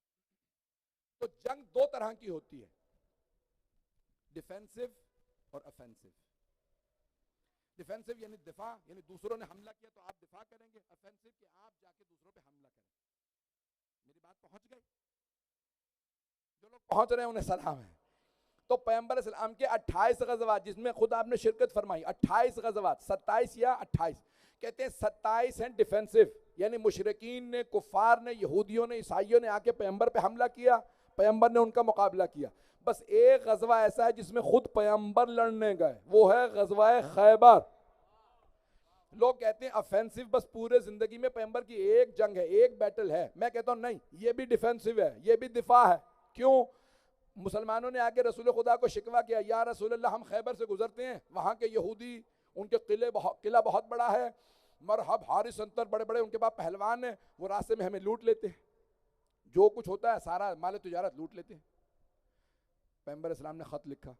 تو جنگ 2 طرح کی ہوتی ہے، ڈیفینسو اور افینسو۔ ڈیفینسو یعنی دفاع، یعنی دوسروں نے حملہ کیا تو آپ دفاع کریں گے، افینسو کہ آپ جا کے دوسروں پہ حملہ کریں۔ میری بات پہنچ گئی؟ جو لوگ پہنچ رہے ہیں انہیں سلام ہے۔ تو پیغمبر علیہ السلام کے 28 غزوات جس میں خود آپ نے شرکت فرمائی، 28 غزوات، 27 یا 28، کہتے ہیں 27 ہیں ڈیفینسو، یعنی مشرکین نے، کفار نے، یہودیوں نے، عیسائیوں نے آ کے پیغمبر پہ حملہ کیا، پیغمبر نے ان کا مقابلہ کیا۔ بس ایک غزوہ ایسا ہے جس میں خود پیغمبر لڑنے گئے، وہ ہے غزوہ خیبر۔ لوگ کہتے ہیں افینسو بس پورے زندگی میں پیغمبر کی ایک جنگ ہے، ایک بیٹل ہے، میں کہتا ہوں نہیں، یہ بھی ڈیفینسو ہے، یہ بھی دفاع ہے۔ کیوں؟ مسلمانوں نے آگے رسول خدا کو شکوہ کیا، یا رسول اللہ ہم خیبر سے گزرتے ہیں، وہاں کے یہودی، ان کے قلعہ بہت بڑا ہے، مرحب حارث انتر بڑے بڑے ان کے پاس پہلوان ہیں، وہ راستے میں ہمیں لوٹ لیتے ہیں، جو کچھ ہوتا ہے سارا مال تجارت لوٹ لیتے ہیں۔ پیغمبر اسلام نے خط لکھا،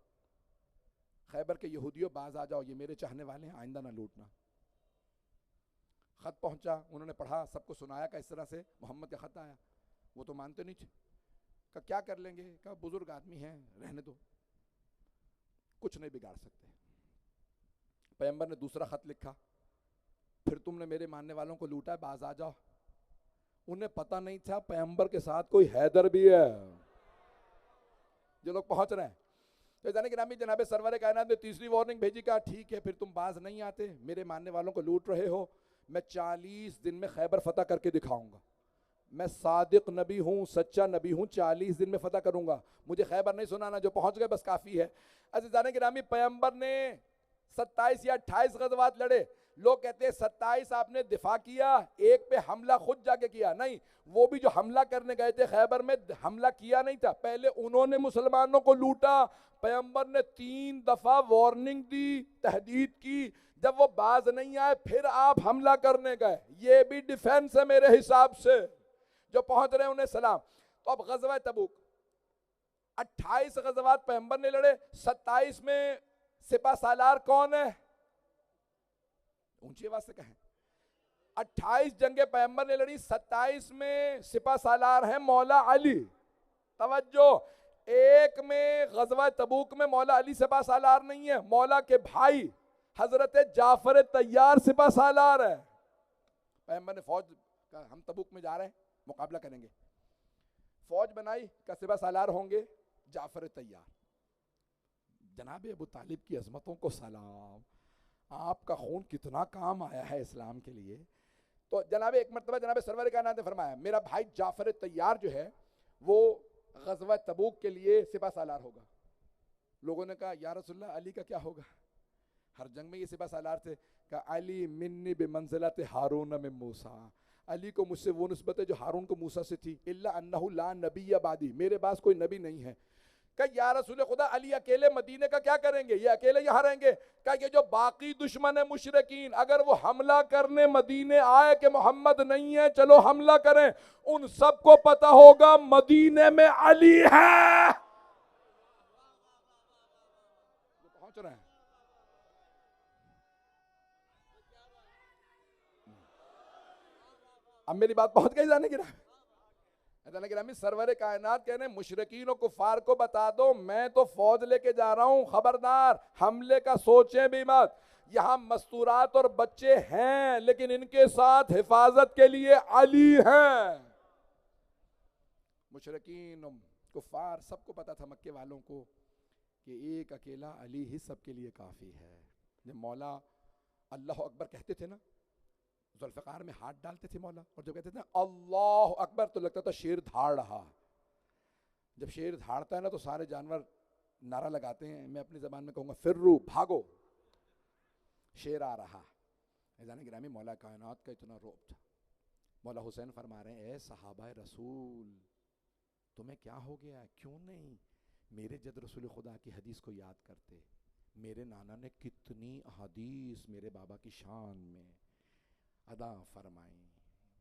خیبر کے یہودیوں باز آ جاؤ، یہ میرے چاہنے والے ہیں، آئندہ نہ لوٹنا۔ خط پہنچا، انہوں نے پڑھا، سب کو سنایا کہ اس طرح سے محمد کا خط آیا۔ وہ تو مانتے نہیں تھے، کہ کیا کر لیں گے، کہ بزرگ آدمی ہیں، رہنے دو، کچھ نہیں بگاڑ سکتے۔ پیغمبر نے دوسرا خط لکھا، پھر تم نے میرے ماننے والوں کو لوٹا ہے، باز آ جاؤ۔ انہیں پتہ نہیں تھا پیغمبر کے ساتھ کوئی حیدر بھی ہے، جو لوگ پہنچ رہے ہیں۔ تو جانے گرامی جناب سرور کائنات نے تیسری وارننگ بھیجی، کہا ٹھیک ہے، پھر تم باز نہیں آتے، میرے ماننے والوں کو لوٹ رہے ہو، میں 40 دن میں خیبر فتح کر کے دکھاؤں گا۔ میں صادق نبی ہوں، سچا نبی ہوں، 40 دن میں فتح کروں گا، مجھے خیبر نہیں سنانا، جو پہنچ گئے بس کافی ہے۔ عزیزان گرامی، پیغمبر نے 27 یا 28 غزوات لڑے۔ لوگ کہتے ہیں 27 آپ نے دفاع کیا، ایک پہ حملہ خود جا کے کیا، نہیں، وہ بھی جو حملہ کرنے گئے تھے خیبر میں، حملہ کیا نہیں تھا، پہلے انہوں نے مسلمانوں کو لوٹا۔ پیغمبر نے 3 دفعہ وارننگ دی، تہدید کی، جب وہ باز نہیں آئے پھر آپ حملہ کرنے گئے، یہ بھی ڈیفینس ہے میرے حساب سے۔ جو پہنچ رہے ہیں انہیں سلام۔ تو اب غزوہ تبوک، 28 غزوات پیغمبر نے لڑے، 27 میں سپہ سالار کون ہے؟ اونچی آواز سے کہیں۔ 28 جنگیں پیغمبر نے لڑی، 27 میں سپہ سالار ہیں مولا علی۔ توجہ، ایک میں غزوہ تبوک میں مولا علی سپہ سالار نہیں ہے، مولا کے بھائی حضرت جعفر طیار سپہ سالار ہے۔ پیغمبر نے فوج کا، ہم تبوک میں جا رہے ہیں، مقابلہ کریں گے، فوج بنائی کہ سپہ سالار ہوں گے جعفر طیار۔ جناب ابو طالب کی عظمتوں کو سلام، آپ کا خون کتنا کام آیا ہے اسلام کے لیے۔ تو جناب ایک مرتبہ جناب سرور کائنات نے فرمایا میرا بھائی جعفر طیار جو ہے وہ غزوہ تبوک کے لیے سپہ سالار ہوگا۔ لوگوں نے کہا یا رسول اللہ علی کا کیا ہوگا؟ ہر جنگ میں یہ سپہ سالار تھے، کہ علی منی بمنزلت ہارون من موسیٰ، علی کو مجھ سے وہ نسبت ہے جو ہارون کو موسیٰ سے تھی، الا انہ لا نبی بعدی، میرے پاس کوئی نبی نہیں ہے۔ کہ یا رسول خدا علی اکیلے مدینے کا کیا کریں گے، یہ اکیلے یہاں رہیں گے؟ کہ یہ جو باقی دشمن مشرکین اگر وہ حملہ کرنے مدینے آئے کہ محمد نہیں ہے چلو حملہ کریں، ان سب کو پتہ ہوگا مدینے میں علی ہے۔ پہنچ رہے ہیں، اب میری بات پہنچ گئی جانے گرامی سرور کائنات کہنے مشرکین و کفار کو بتا دو میں تو فوج لے کے جا رہا ہوں، خبردار حملے کا سوچیں بھی مت، یہاں مستورات اور بچے ہیں لیکن ان کے ساتھ حفاظت کے لیے علی ہیں۔ مشرکین و کفار سب کو پتا تھا مکے والوں کو کہ ایک اکیلا علی ہی سب کے لیے کافی ہے۔ جب مولا اللہ اکبر کہتے تھے نا، ذوالفقار میں ہاتھ ڈالتے تھے مولا، اور جب کہتے تھے اللہ اکبر تو لگتا تھا شیر دھاڑ رہا۔ جب شیر دھاڑتا ہے نا تو سارے جانور نعرہ لگاتے ہیں، میں اپنی زبان میں کہوں گا فرو، بھاگو، شیر آ رہا۔ ایزان گرامی مولا کائنات کا اتنا رعب تھا۔ مولا حسین فرما رہے ہیں اے صحابہ رسول تمہیں کیا ہو گیا ہے، کیوں نہیں میرے جد رسول خدا کی حدیث کو یاد کرتے؟ میرے نانا نے کتنی احادیث میرے بابا کی شان میں ادا فرمائیں،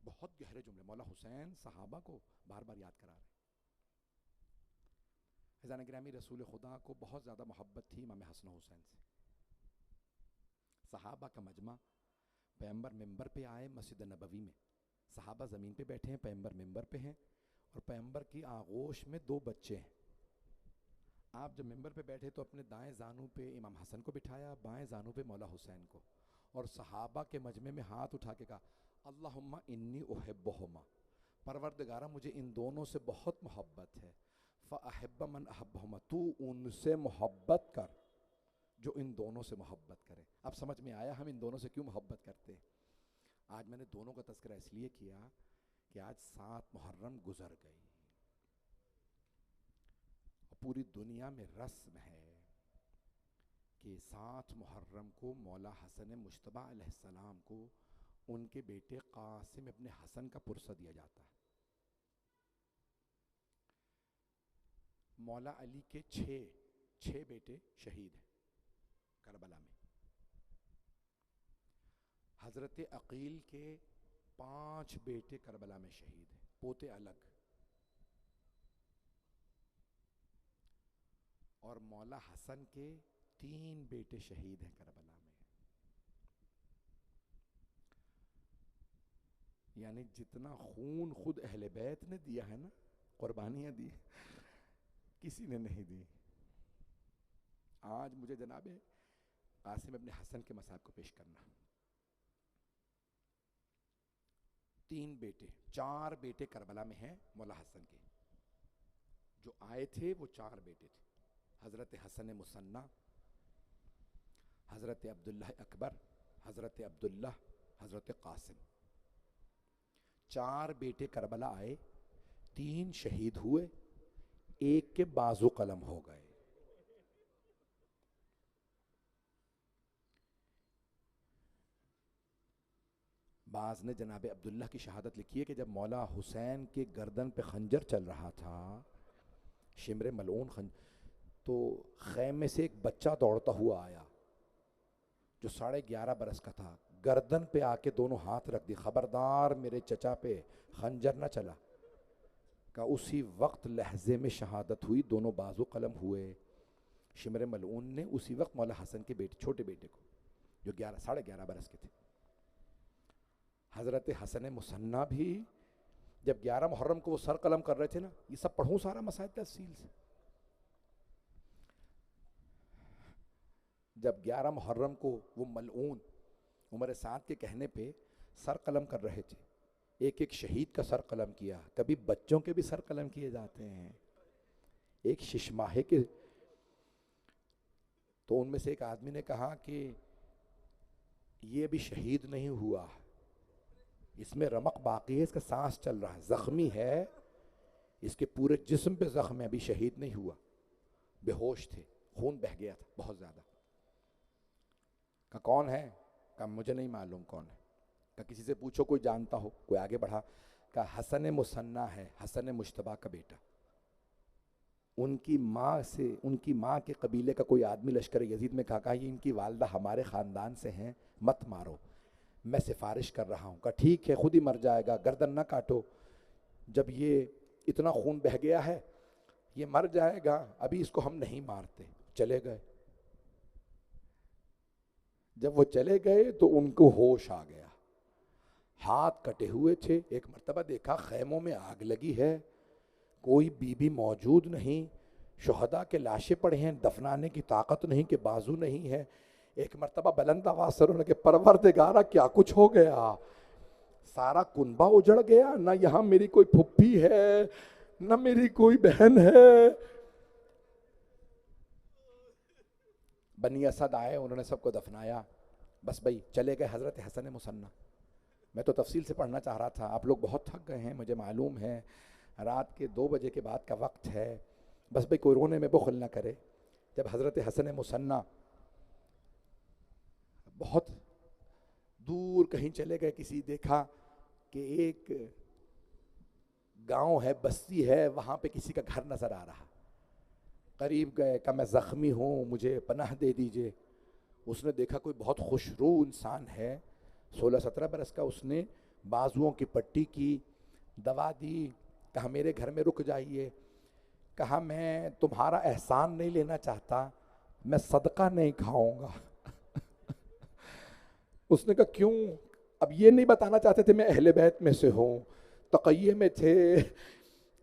بہت گہرے جملے مولا حسین صحابہ کو بار بار یاد کرا رہے۔ حضرت گرامی رسول خدا کو بہت زیادہ محبت تھی امام حسن و حسین سے۔ صحابہ کا مجمع، پیغمبر ممبر پہ آئے مسجد نبوی میں، صحابہ زمین پہ بیٹھے ہیں، پیغمبر ممبر پہ ہیں، اور پیغمبر کی آغوش میں 2 بچے ہیں۔ آپ جب ممبر پہ بیٹھے تو اپنے دائیں زانو پہ امام حسن کو بٹھایا، بائیں زانو پہ مولا حسین کو، اور صحابہ کے مجمع میں ہاتھ اٹھا کے کہا اللہم انی احبہما، پروردگارہ مجھے ان دونوں سے بہت محبت ہے، فاحب من احبہما، تو ان سے محبت کر جو ان دونوں سے محبت کرے۔ اب سمجھ میں آیا ہم ان دونوں سے کیوں محبت کرتے ہیں۔ آج میں نے دونوں کا تذکرہ اس لیے کیا کہ آج 7 محرم گزر گئی، پوری دنیا میں رسم ہے کہ 7 محرم کو مولا حسن مجتبیٰ علیہ السلام کو ان کے بیٹے قاسم ابن حسن کا پرسہ دیا جاتا ہے۔ مولا علی کے 6 بیٹے شہید ہیں کربلا میں۔ حضرت عقیل کے 5 بیٹے کربلا میں شہید ہیں، پوتے الگ، اور مولا حسن کے 3 بیٹے شہید ہیں کربلا میں. یعنی جتنا خون خود اہل بیت نے دیا ہے نا، قربانیاں دی، کسی نے نہیں دی. آج مجھے جناب قاسم ابن حسن کے مصائب کو پیش کرنا. 3 بیٹے، 4 بیٹے کربلا میں ہیں مولا حسن کے. جو آئے تھے وہ 4 بیٹے تھے، حضرت حسن مثنی، حضرت عبداللہ اکبر، حضرت عبداللہ، حضرت قاسم. 4 بیٹے کربلا آئے، 3 شہید ہوئے، 1 کے بازو قلم ہو گئے. بعض نے جناب عبداللہ کی شہادت لکھی ہے کہ جب مولا حسین کے گردن پہ خنجر چل رہا تھا، شمر ملعون خنجر، تو خیمے سے ایک بچہ دوڑتا ہوا آیا جو 11.5 برس کا تھا، گردن پہ آ کے دونوں ہاتھ رکھ دی، خبردار میرے چچا پہ خنجر نہ چلا. کہ اسی وقت لحظے میں شہادت ہوئی، دونوں بازو قلم ہوئے. شمر ملعون نے اسی وقت مولا حسن کے بیٹے، چھوٹے بیٹے کو جو 11.5 برس کے تھے. حضرت حسن مثنی بھی جب 11 محرم کو وہ سر قلم کر رہے تھے نا، یہ سب پڑھوں سارا مسائل تفصیل سے. جب 11 محرم کو وہ ملعون عمر سعد کے کہنے پہ سر قلم کر رہے تھے، ایک شہید کا سر قلم کیا. کبھی بچوں کے بھی سر قلم کیے جاتے ہیں، ایک ششماہے کے. تو ان میں سے ایک آدمی نے کہا کہ یہ ابھی شہید نہیں ہوا، اس میں رمق باقی ہے، اس کا سانس چل رہا ہے، زخمی ہے، اس کے پورے جسم پہ زخم ہے، ابھی شہید نہیں ہوا. بے ہوش تھے، خون بہہ گیا تھا بہت زیادہ. کہ کون ہے؟ کہ مجھے نہیں معلوم کون ہے. کہ کسی سے پوچھو کوئی جانتا ہو. کوئی آگے بڑھا، کہ حسن مثنی ہے، حسن مجتبیٰ کا بیٹا. ان کی ماں کے قبیلے کا کوئی آدمی لشکر یزید میں کہا یہ ان کی والدہ ہمارے خاندان سے ہیں، مت مارو، میں سفارش کر رہا ہوں. کہا ٹھیک ہے، خود ہی مر جائے گا، گردن نہ کاٹو. جب یہ اتنا خون بہہ گیا ہے، یہ مر جائے گا، ابھی اس کو ہم نہیں مارتے. چلے گئے. جب وہ چلے گئے تو ان کو ہوش آ گیا، ہاتھ کٹے ہوئے تھے. ایک مرتبہ دیکھا خیموں میں آگ لگی ہے، کوئی بیوی موجود نہیں، شہداء کے لاشیں پڑے ہیں، دفنانے کی طاقت نہیں کہ بازو نہیں ہے. ایک مرتبہ بلند آواز سے انہوں نے کہ پروردگارا کیا کچھ ہو گیا، سارا کنبہ اجڑ گیا، نہ یہاں میری کوئی پھپھی ہے، نہ میری کوئی بہن ہے. بنی اسد آئے، انہوں نے سب کو دفنایا. بس بھائی چلے گئے حضرت حسن مثنی. میں تو تفصیل سے پڑھنا چاہ رہا تھا، آپ لوگ بہت تھک گئے ہیں مجھے معلوم ہے، رات کے 2 بجے کے بعد کا وقت ہے. بس بھائی کوئی رونے میں بخل نہ کرے. جب حضرت حسن مثنی بہت دور کہیں چلے گئے، کسی دیکھا کہ ایک گاؤں ہے، بستی ہے، وہاں پہ کسی کا گھر نظر آ رہا. قریب گئے، کہا میں زخمی ہوں، مجھے پناہ دے دیجئے. اس نے دیکھا کوئی بہت خوش رو انسان ہے، 16-17 برس کا. اس نے بازوؤں کی پٹی کی، دوا دی. کہا میرے گھر میں رک جائیے. کہا میں تمہارا احسان نہیں لینا چاہتا، میں صدقہ نہیں کھاؤں گا. اس نے کہا کیوں؟ اب یہ نہیں بتانا چاہتے تھے میں اہل بیت میں سے ہوں، تقیے میں تھے.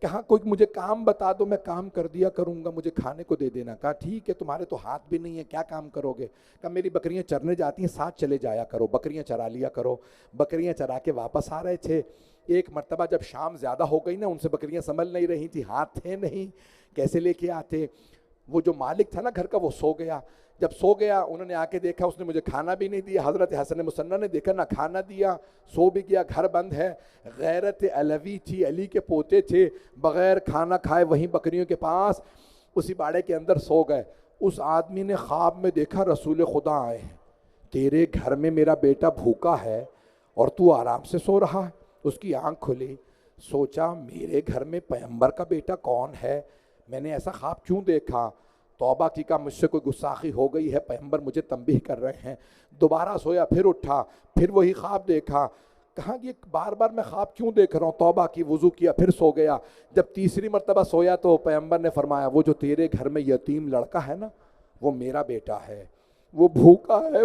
کہا کوئی مجھے کام بتا دو، میں کام کر دیا کروں گا، مجھے کھانے کو دے دینا. کہا ٹھیک ہے، تمہارے تو ہاتھ بھی نہیں ہے، کیا کام کرو گے؟ کہا میری بکریاں چرنے جاتی ہیں، ساتھ چلے جایا کرو، بکریاں چرا لیا کرو. بکریاں چرا کے واپس آ رہے تھے. ایک مرتبہ جب شام زیادہ ہو گئی نا، ان سے بکریاں سنبھل نہیں رہی تھی، ہاتھ تھے نہیں، کیسے لے کے آتے. وہ جو مالک تھا نا گھر کا، وہ سو گیا. جب سو گیا انہوں نے آ کے دیکھا اس نے مجھے کھانا بھی نہیں دیا. حضرت حسن مثنی نے دیکھا نہ کھانا دیا، سو بھی گیا، گھر بند ہے. غیرت علوی تھی، علی کے پوتے تھے، بغیر کھانا کھائے وہیں بکریوں کے پاس اسی باڑے کے اندر سو گئے. اس آدمی نے خواب میں دیکھا رسول خدا آئے ہیں، تیرے گھر میں میرا بیٹا بھوکا ہے اور تو آرام سے سو رہا ہے. اس کی آنکھ کھلی، سوچا میرے گھر میں پیغمبر کا بیٹا کون ہے، میں نے ایسا خواب کیوں دیکھا. توبہ کی کا مجھ سے کوئی گستاخی ہو گئی ہے، پیغمبر مجھے تنبیہ کر رہے ہیں۔ دوبارہ سویا، پھر اٹھا، پھر وہی خواب دیکھا۔ کہاں یہ بار بار میں خواب کیوں دیکھ رہا ہوں؟ توبہ کی، وضو کیا، پھر سو گیا۔ جب تیسری مرتبہ سویا تو پیغمبر نے فرمایا وہ جو تیرے گھر میں یتیم لڑکا ہے نا، وہ میرا بیٹا ہے، وہ بھوکا ہے،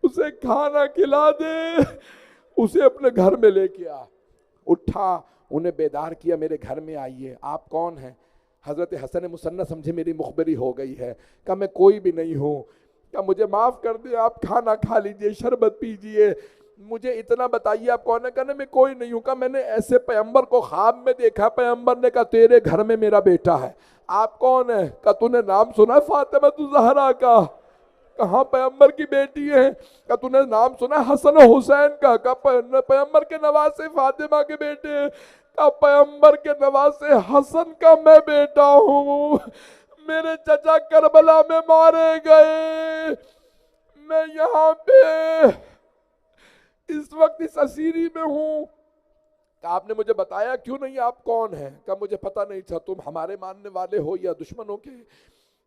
اسے کھانا کھلا دے، اسے اپنے گھر میں لے کے آ۔ اٹھا، انہیں بیدار کیا، میرے گھر میں آئیے۔ آپ کون ہیں؟ حضرت حسن مسنہ سمجھے میری مخبری ہو گئی ہے۔ کہا میں کوئی بھی نہیں ہوں، کہا مجھے معاف کر دیں، آپ کھانا کھا لیجئے، شربت پیجئے، مجھے اتنا بتائیے آپ کون ہے؟ کہا میں کوئی نہیں ہوں۔ کہا میں نے ایسے پیغمبر کو خواب میں دیکھا، پیغمبر نے کہا تیرے گھر میں میرا بیٹا ہے۔ آپ کون ہیں؟ کہا تو نے نام سنا ہے فاطمہ الزہرا کا؟ کہاں پیغمبر کی بیٹی ہے؟ کہا تو نے نام سنا ہے حسن و حسین کا؟ کہا پیغمبر کے نواسے فاطمہ کے بیٹے ہیں۔ کہا پیغمبر کے نواسے حسن کا میں بیٹا ہوں، میرے چچا کربلا میں مارے گئے، میں یہاں پہ اس وقت اس اسیری میں ہوں۔ کہ آپ نے مجھے بتایا کیوں نہیں آپ کون ہیں؟ کہ مجھے پتہ نہیں تھا تم ہمارے ماننے والے ہو یا دشمنوں کے۔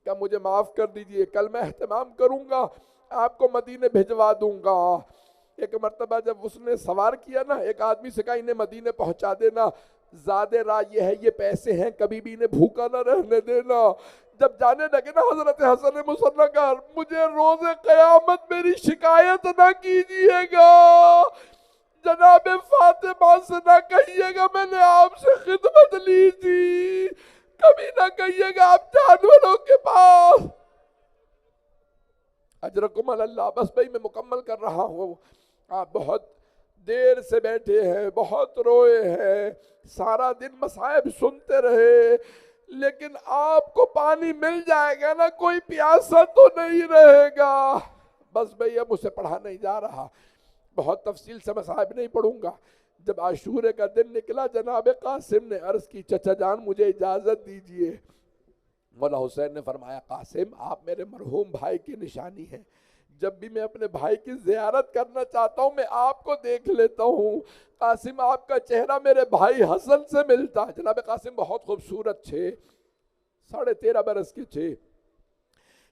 کہ مجھے معاف کر دیجئے، کل میں اہتمام کروں گا، آپ کو مدینے بھجوا دوں گا۔ ایک مرتبہ جب اس نے سوار کیا نا، ایک آدمی سے کہا انہیں مدینے پہنچا دینا، زیادہ راہ یہ ہے یہ پیسے ہیں، کبھی بھی انہیں بھوکا نہ رہنے دینا۔ جب جانے لگے نا حضرت حسن مسنہ کا، مجھے روز قیامت میری شکایت نہ کیجیے گا، جناب فاطمہ سے نہ کہیے گا میں نے آپ سے خدمت لی تھی، کبھی نہ کہیے گا آپ جانوروں کے پاس۔ اجرکم اللہ۔ بس بھائی میں مکمل کر رہا ہوں، آپ بہت دیر سے بیٹھے ہیں، بہت روئے ہیں، سارا دن مصائب سنتے رہے، لیکن آپ کو پانی مل جائے گا نا، کوئی پیاسا تو نہیں رہے گا۔ بس بھئی اب اسے پڑھا نہیں جا رہا، بہت تفصیل سے مصائب نہیں پڑھوں گا۔ جب عاشورے کا دن نکلا، جناب قاسم نے عرض کی چچا جان مجھے اجازت دیجئے۔ مولا حسین نے فرمایا قاسم آپ میرے مرحوم بھائی کی نشانی ہے، جب بھی میں اپنے بھائی کی زیارت کرنا چاہتا ہوں میں آپ کو دیکھ لیتا ہوں، قاسم آپ کا چہرہ میرے بھائی حسن سے ملتا ہے۔ جناب قاسم بہت خوبصورت تھے، 13.5 برس کے تھے۔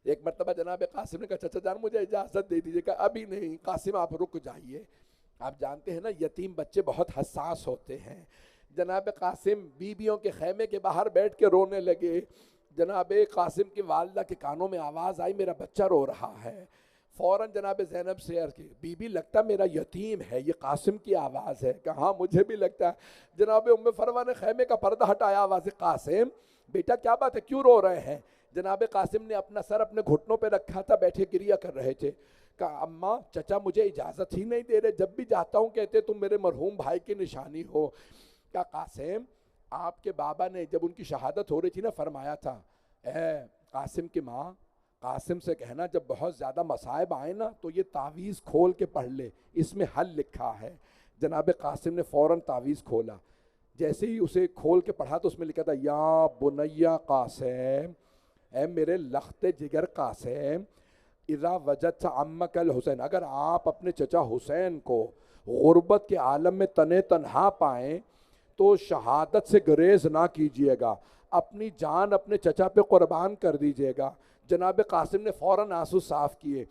ایک مرتبہ جناب قاسم نے کہا چچا جان مجھے اجازت دے دیجئے، کہا ابھی نہیں قاسم آپ رک جائیے، آپ جانتے ہیں نا یتیم بچے بہت حساس ہوتے ہیں۔ جناب قاسم بیویوں کے خیمے کے باہر بیٹھ کے رونے لگے۔ جناب قاسم کی والدہ کے کانوں میں آواز آئی میرا بچہ رو رہا ہے۔ فوراً جناب زینب سے عرض کی بی بی لگتا میرا یتیم ہے، یہ قاسم کی آواز ہے۔ کہا مجھے بھی لگتا ہے۔ جناب ام فروا نے خیمے کا پردہ ہٹایا، آواز قاسم بیٹا کیا بات ہے، کیوں رو رہے ہیں؟ جناب قاسم نے اپنا سر اپنے گھٹنوں پہ رکھا تھا، بیٹھے گریہ کر رہے تھے۔ کہا اماں چچا مجھے اجازت ہی نہیں دے رہے، جب بھی جاتا ہوں کہتے تم میرے مرحوم بھائی کی نشانی ہو۔ کہا قاسم آپ کے بابا نے جب ان کی شہادت ہو رہی تھی نا فرمایا تھا اے قاسم کی ماں، قاسم سے کہنا جب بہت زیادہ مصائب آئے نا تو یہ تعویذ کھول کے پڑھ لے، اس میں حل لکھا ہے۔ جناب قاسم نے فوراً تعویذ کھولا، جیسے ہی اسے کھول کے پڑھا تو اس میں لکھا تھا یا بنیا قاسم، اے میرے لخت جگر قاسم، اذا وجدت عمک الحسین، اگر آپ اپنے چچا حسین کو غربت کے عالم میں تنے تنہا پائیں تو شہادت سے گریز نہ کیجیے گا، اپنی جان اپنے چچا پہ قربان کر دیجیے گا۔ جناب قاسم نے فوراً آنسو صاف کیے،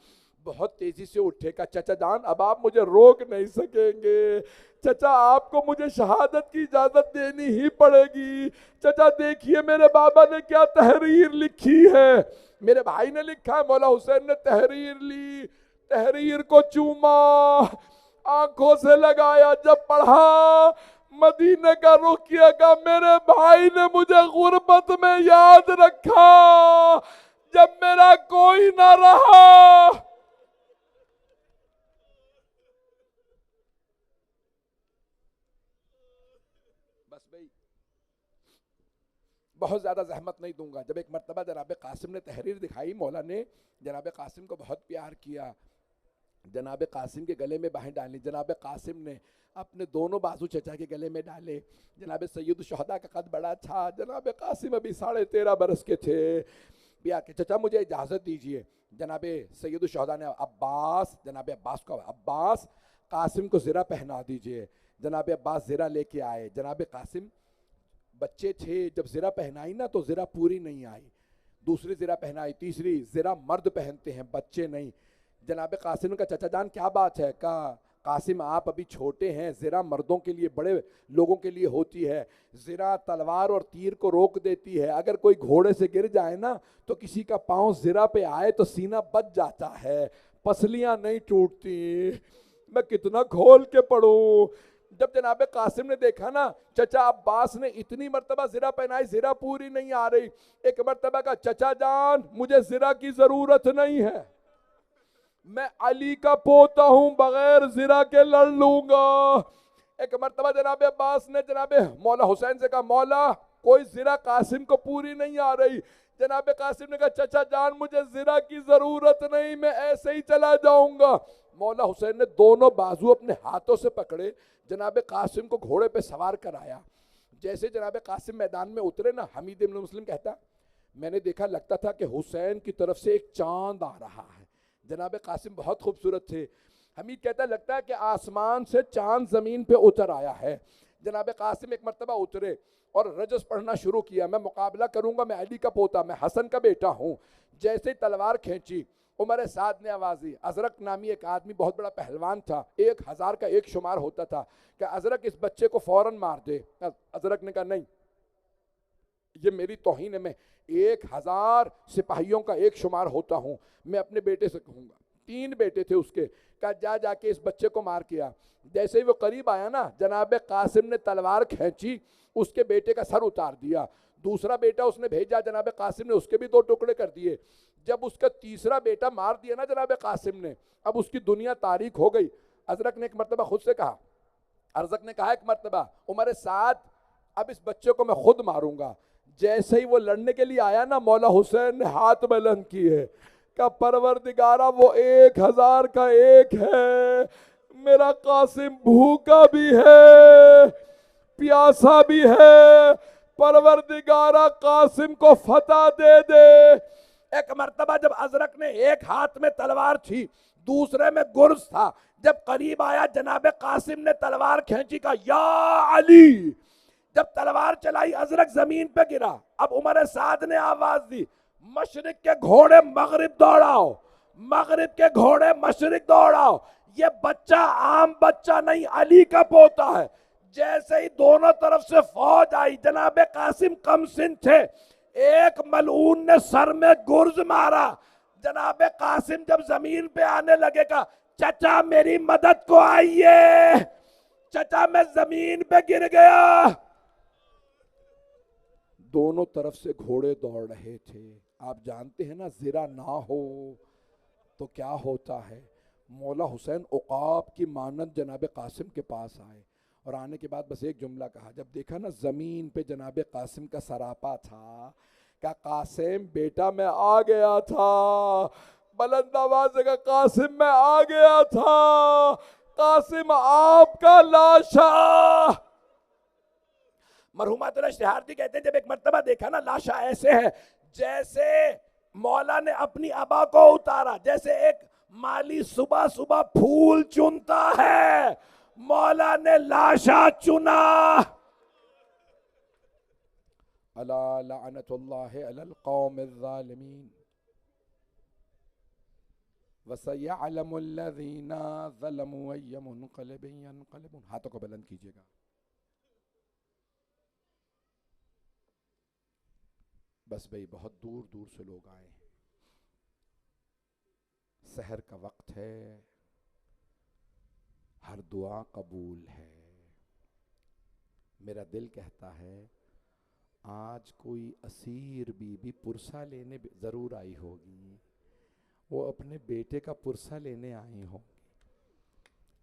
بہت تیزی سے اٹھے، کہا چچا جان اب آپ مجھے روک نہیں سکیں گے، چچا آپ کو مجھے شہادت کی اجازت دینی ہی پڑے گی۔ چچا دیکھیے میرے بابا نے کیا تحریر لکھی ہے، میرے بھائی نے لکھا ہے۔ مولا حسین نے تحریر لی، تحریر کو چوما، آنکھوں سے لگایا، جب پڑھا مدینے کا رخ کیا، کہا میرے بھائی نے مجھے غربت میں یاد رکھا جب میرا کوئی نہ رہا۔ بس بھائی بہت زیادہ زحمت نہیں دوں گا۔ جب ایک مرتبہ جناب قاسم نے تحریر دکھائی، مولا نے جناب قاسم کو بہت پیار کیا، جناب قاسم کے گلے میں باہیں ڈالی، جناب قاسم نے اپنے دونوں بازو چچا کے گلے میں ڈالے۔ جناب سید الشہداء کا قد بڑا تھا، جناب قاسم ابھی 13.5 برس کے تھے، بیا کہ چچا مجھے اجازت دیجئے۔ جناب سید الشہداء نے عباس، جناب عباس کو عباس قاسم کو زرہ پہنا دیجئے۔ جناب عباس زرہ لے کے آئے، جناب قاسم بچے تھے، جب زرہ پہنائی نا تو زرہ پوری نہیں آئی، دوسری زرہ پہنائی، تیسری زرہ مرد پہنتے ہیں، بچے نہیں۔ جناب قاسم کا چچا جان کیا بات ہے؟ کہا قاسم آپ ابھی چھوٹے ہیں، زرہ مردوں کے لیے، بڑے لوگوں کے لیے ہوتی ہے، زرہ تلوار اور تیر کو روک دیتی ہے، اگر کوئی گھوڑے سے گر جائے نا تو کسی کا پاؤں زرہ پہ آئے تو سینہ بچ جاتا ہے، پسلیاں نہیں ٹوٹتی۔ میں کتنا کھول کے پڑھوں۔ جب جناب قاسم نے دیکھا نا چچا عباس نے اتنی مرتبہ زرہ پہنائی، زرہ پوری نہیں آ رہی، ایک مرتبہ کا چچا جان مجھے زرہ کی ضرورت نہیں ہے، میں علی کا پوتا ہوں، بغیر زرہ کے لڑ لوں گا۔ ایک مرتبہ جناب عباس نے جناب مولا حسین سے کہا مولا کوئی زرہ قاسم کو پوری نہیں آ رہی۔ جناب قاسم نے کہا چچا جان مجھے زرہ کی ضرورت نہیں، میں ایسے ہی چلا جاؤں گا۔ مولا حسین نے دونوں بازو اپنے ہاتھوں سے پکڑے، جناب قاسم کو گھوڑے پہ سوار کرایا۔ جیسے جناب قاسم میدان میں اترے نا، حمید ابن مسلم کہتا میں نے دیکھا لگتا تھا کہ حسین کی طرف سے ایک چاند آ رہا ہے۔ جناب قاسم بہت خوبصورت تھے۔ حمید کہتا لگتا ہے کہ آسمان سے چاند زمین پہ اتر آیا ہے۔ جناب قاسم ایک مرتبہ اترے اور رجس پڑھنا شروع کیا، میں مقابلہ کروں گا، میں علی کا پوتا، میں حسن کا بیٹا ہوں۔ جیسے تلوار کھینچی، عمر سعد نے آواز دی، ازرق نامی ایک آدمی بہت بڑا پہلوان تھا، 1000 کا ایک شمار ہوتا تھا، کہ ازرق اس بچے کو فوراً مار دے۔ ازرق نے کہا نہیں، یہ میری توہین ہے، میں 1000 سپاہیوں کا ایک شمار ہوتا ہوں، میں اپنے بیٹے سے کہوں گا۔ 3 بیٹے تھے اس کے، کہا جا کے اس بچے کو مار کیا۔ جیسے ہی وہ قریب آیا نا، جناب قاسم نے تلوار کھینچی، اس کے بیٹے کا سر اتار دیا۔ دوسرا بیٹا اس نے بھیجا، جناب قاسم نے اس کے بھی 2 ٹکڑے کر دیے۔ جب اس کا تیسرا بیٹا مار دیا نا جناب قاسم نے، اب اس کی دنیا تاریک ہو گئی۔ ازرق نے ایک مرتبہ خود سے کہا، ازرق نے کہا ایک مرتبہ عمر سعد اب اس بچے کو میں خود ماروں گا۔ جیسے ہی وہ لڑنے کے لیے آیا نا، مولا حسین نے ہاتھ بلند کیے کہ پروردگارہ وہ 1000 کا ایک ہے، میرا قاسم بھوکا بھی ہے پیاسا بھی ہے، پروردگارہ قاسم کو فتح دے دے۔ ایک مرتبہ جب ازرق نے ایک ہاتھ میں تلوار تھی، دوسرے میں گرز تھا، جب قریب آیا جناب قاسم نے تلوار کھینچی، کہا یا علی۔ جب تلوار چلائی ازرق زمین پہ گرا۔ اب عمر سعد نے آواز دی، مشرق کے گھوڑے مغرب دوڑاؤ، مغرب کے گھوڑے مشرق دوڑاؤ، یہ بچہ عام بچہ نہیں، علی کا پوتا ہے۔ جیسے ہی دونوں طرف سے فوج آئی، جناب قاسم کم سن تھے، ایک ملعون نے سر میں گرز مارا۔ جناب قاسم جب زمین پہ آنے لگے گا، چچا میری مدد کو آئیے، چچا میں زمین پہ گر گیا۔ دونوں طرف سے گھوڑے دوڑ رہے تھے۔ آپ جانتے ہیں نا زرہ نہ ہو تو کیا ہوتا ہے۔ مولا حسین عقاب کی مانند جناب قاسم کے پاس آئے، اور آنے کے بعد بس ایک جملہ کہا، جب دیکھا نا زمین پہ جناب قاسم کا سراپا تھا، کہ قاسم بیٹا میں آ گیا تھا، بلند آواز سے کہا قاسم میں آ گیا تھا، قاسم آپ کا لاشا۔ مرحومات الاشتہاردی کہتے ہیں جب ایک مرتبہ دیکھا نا لاشا ایسے ہے جیسے مولا نے اپنی ابا کو اتارا، جیسے ایک مالی صبح صبح پھول چنتا ہے، مولا نے لاشا چنا۔ الا لعنت اللہ علی القوم الظالمین وسیعلم الذین ظلموا ای منقلب ینقلبون۔ ہاتھوں کو بلند کیجئے گا۔ بس بھئی بہت دور دور سے لوگ آئے ہیں، سحر کا وقت ہے، ہر دعا قبول ہے۔ میرا دل کہتا ہے آج کوئی اسیر بی بی پرسہ لینے ضرور آئی ہوگی، وہ اپنے بیٹے کا پرسہ لینے آئی ہوگی،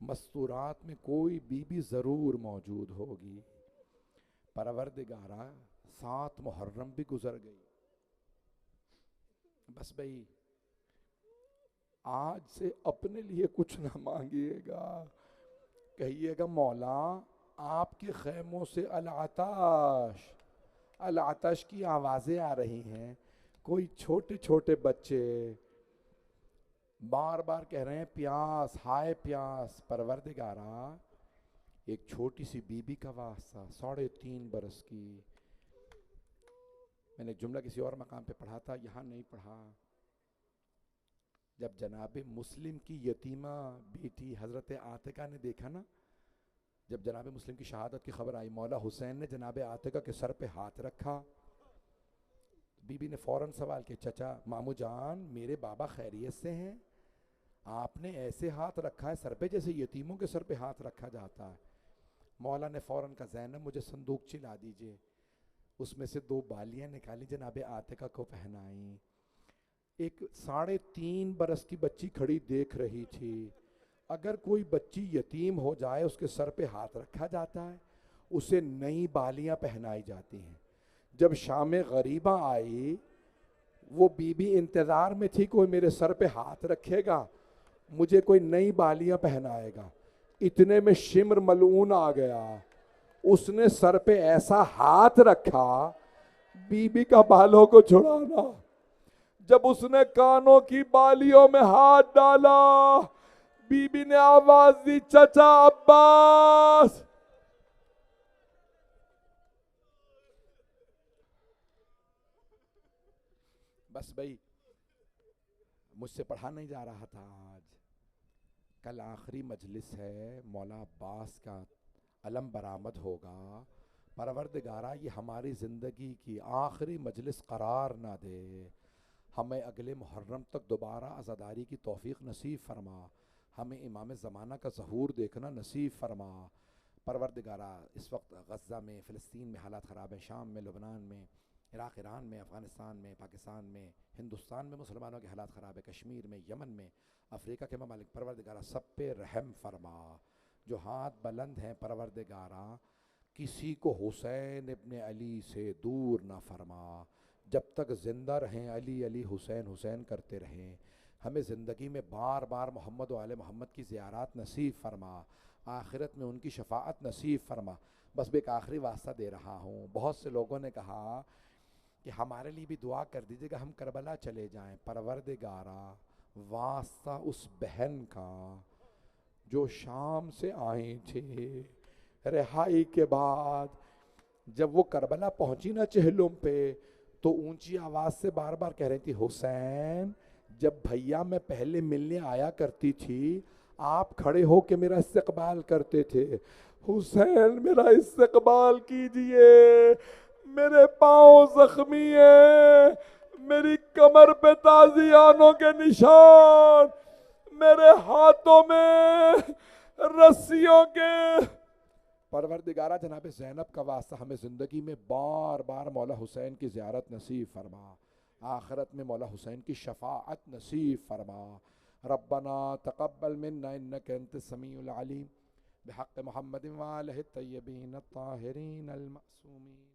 مستورات میں کوئی بی بی ضرور موجود ہوگی۔ پروردگارہ 7 محرم بھی گزر گئی، بس بھئی آج سے اپنے لیے کچھ نہ مانگیے گا، کہیے گا مولا آپ کے خیموں سے العطش العطش کی آوازیں آ رہی ہیں، کوئی چھوٹے چھوٹے بچے بار بار کہہ رہے ہیں پیاس، ہائے پیاس۔ پروردگارہ ایک چھوٹی سی بی بی کا واسطہ 3.5 برس کی، میں نے ایک جملہ کسی اور مقام پہ پڑھا تھا، یہاں نہیں پڑھا. جب جناب مسلم کی یتیمہ بیٹی حضرت عاتقہ نے دیکھا نا، جب جناب مسلم کی شہادت کی خبر آئی، مولا حسین نے جناب عاتقہ کے سر پہ ہاتھ رکھا. بی بی نے فوراً سوال کیا، چچا مامو جان میرے بابا خیریت سے ہیں؟ آپ نے ایسے ہاتھ رکھا ہے سر پہ جیسے یتیموں کے سر پہ ہاتھ رکھا جاتا ہے. مولا نے فوراً کہا، زینب مجھے صندوق چلا دیجئے. اس میں سے 2 بالیاں نکالی، جناب عاتقہ کو پہنائیں. ایک 3.5 برس کی بچی کھڑی دیکھ رہی تھی. اگر کوئی بچی یتیم ہو جائے اس کے سر پہ ہاتھ رکھا جاتا ہے، اسے نئی بالیاں پہنائی جاتی ہیں. جب شام غریبہ آئی، وہ بی بی انتظار میں تھی کوئی میرے سر پہ ہاتھ رکھے گا، مجھے کوئی نئی بالیاں پہنائے گا. اتنے میں شمر ملعون آ گیا، اس نے سر پہ ایسا ہاتھ رکھا بی بی کا بالوں کو چھڑانا. جب اس نے کانوں کی بالیوں میں ہاتھ ڈالا، بی بی نے آواز دی، چچا عباس. بس بھائی مجھ سے پڑھا نہیں جا رہا تھا. آج کل آخری مجلس ہے، مولا عباس کا علم برآمد ہوگا. پروردگارہ یہ ہماری زندگی کی آخری مجلس قرار نہ دے. ہمیں اگلے محرم تک دوبارہ عزاداری کی توفیق نصیب فرما. ہمیں امام زمانہ کا ظہور دیکھنا نصیب فرما. پروردگارہ اس وقت غزہ میں، فلسطین میں حالات خراب ہیں، شام میں، لبنان میں، عراق ایران میں، افغانستان میں، پاکستان میں، ہندوستان میں مسلمانوں کے حالات خراب ہے، کشمیر میں، یمن میں، افریقہ کے ممالک. پروردگارہ سب پہ رحم فرما. جو ہاتھ بلند ہیں پروردگارہ کسی کو حسین ابن علی سے دور نہ فرما. جب تک زندہ رہیں علی علی حسین حسین کرتے رہیں. ہمیں زندگی میں بار بار محمد و آل محمد کی زیارات نصیب فرما. آخرت میں ان کی شفاعت نصیب فرما. بس میں ایک آخری واسطہ دے رہا ہوں. بہت سے لوگوں نے کہا کہ ہمارے لیے بھی دعا کر دیجئے کہ ہم کربلا چلے جائیں. پروردگارہ واسطہ اس بہن کا جو شام سے آئی تھی رہائی کے بعد، جب وہ کربلا پہنچی نا چہلم پہ تو اونچی آواز سے بار بار کہہ رہی تھی، حسین جب بھیا میں پہلے ملنے آیا کرتی تھی آپ کھڑے ہو کے میرا استقبال کرتے تھے. حسین میرا استقبال کیجئے، میرے پاؤں زخمی ہیں، میری کمر پہ تازیانوں کے نشان، میرے ہاتھوں میں رسیوں کے. پروردگارہ جناب زینب کا واسطہ ہمیں زندگی میں بار بار مولا حسین کی زیارت نصیب فرما. آخرت میں مولا حسین کی شفاعت نصیب فرما. ربنا تقبل منا انک انت السمیع العلیم بحق محمد وآلہ الطیبین الطاہرین المعصومین.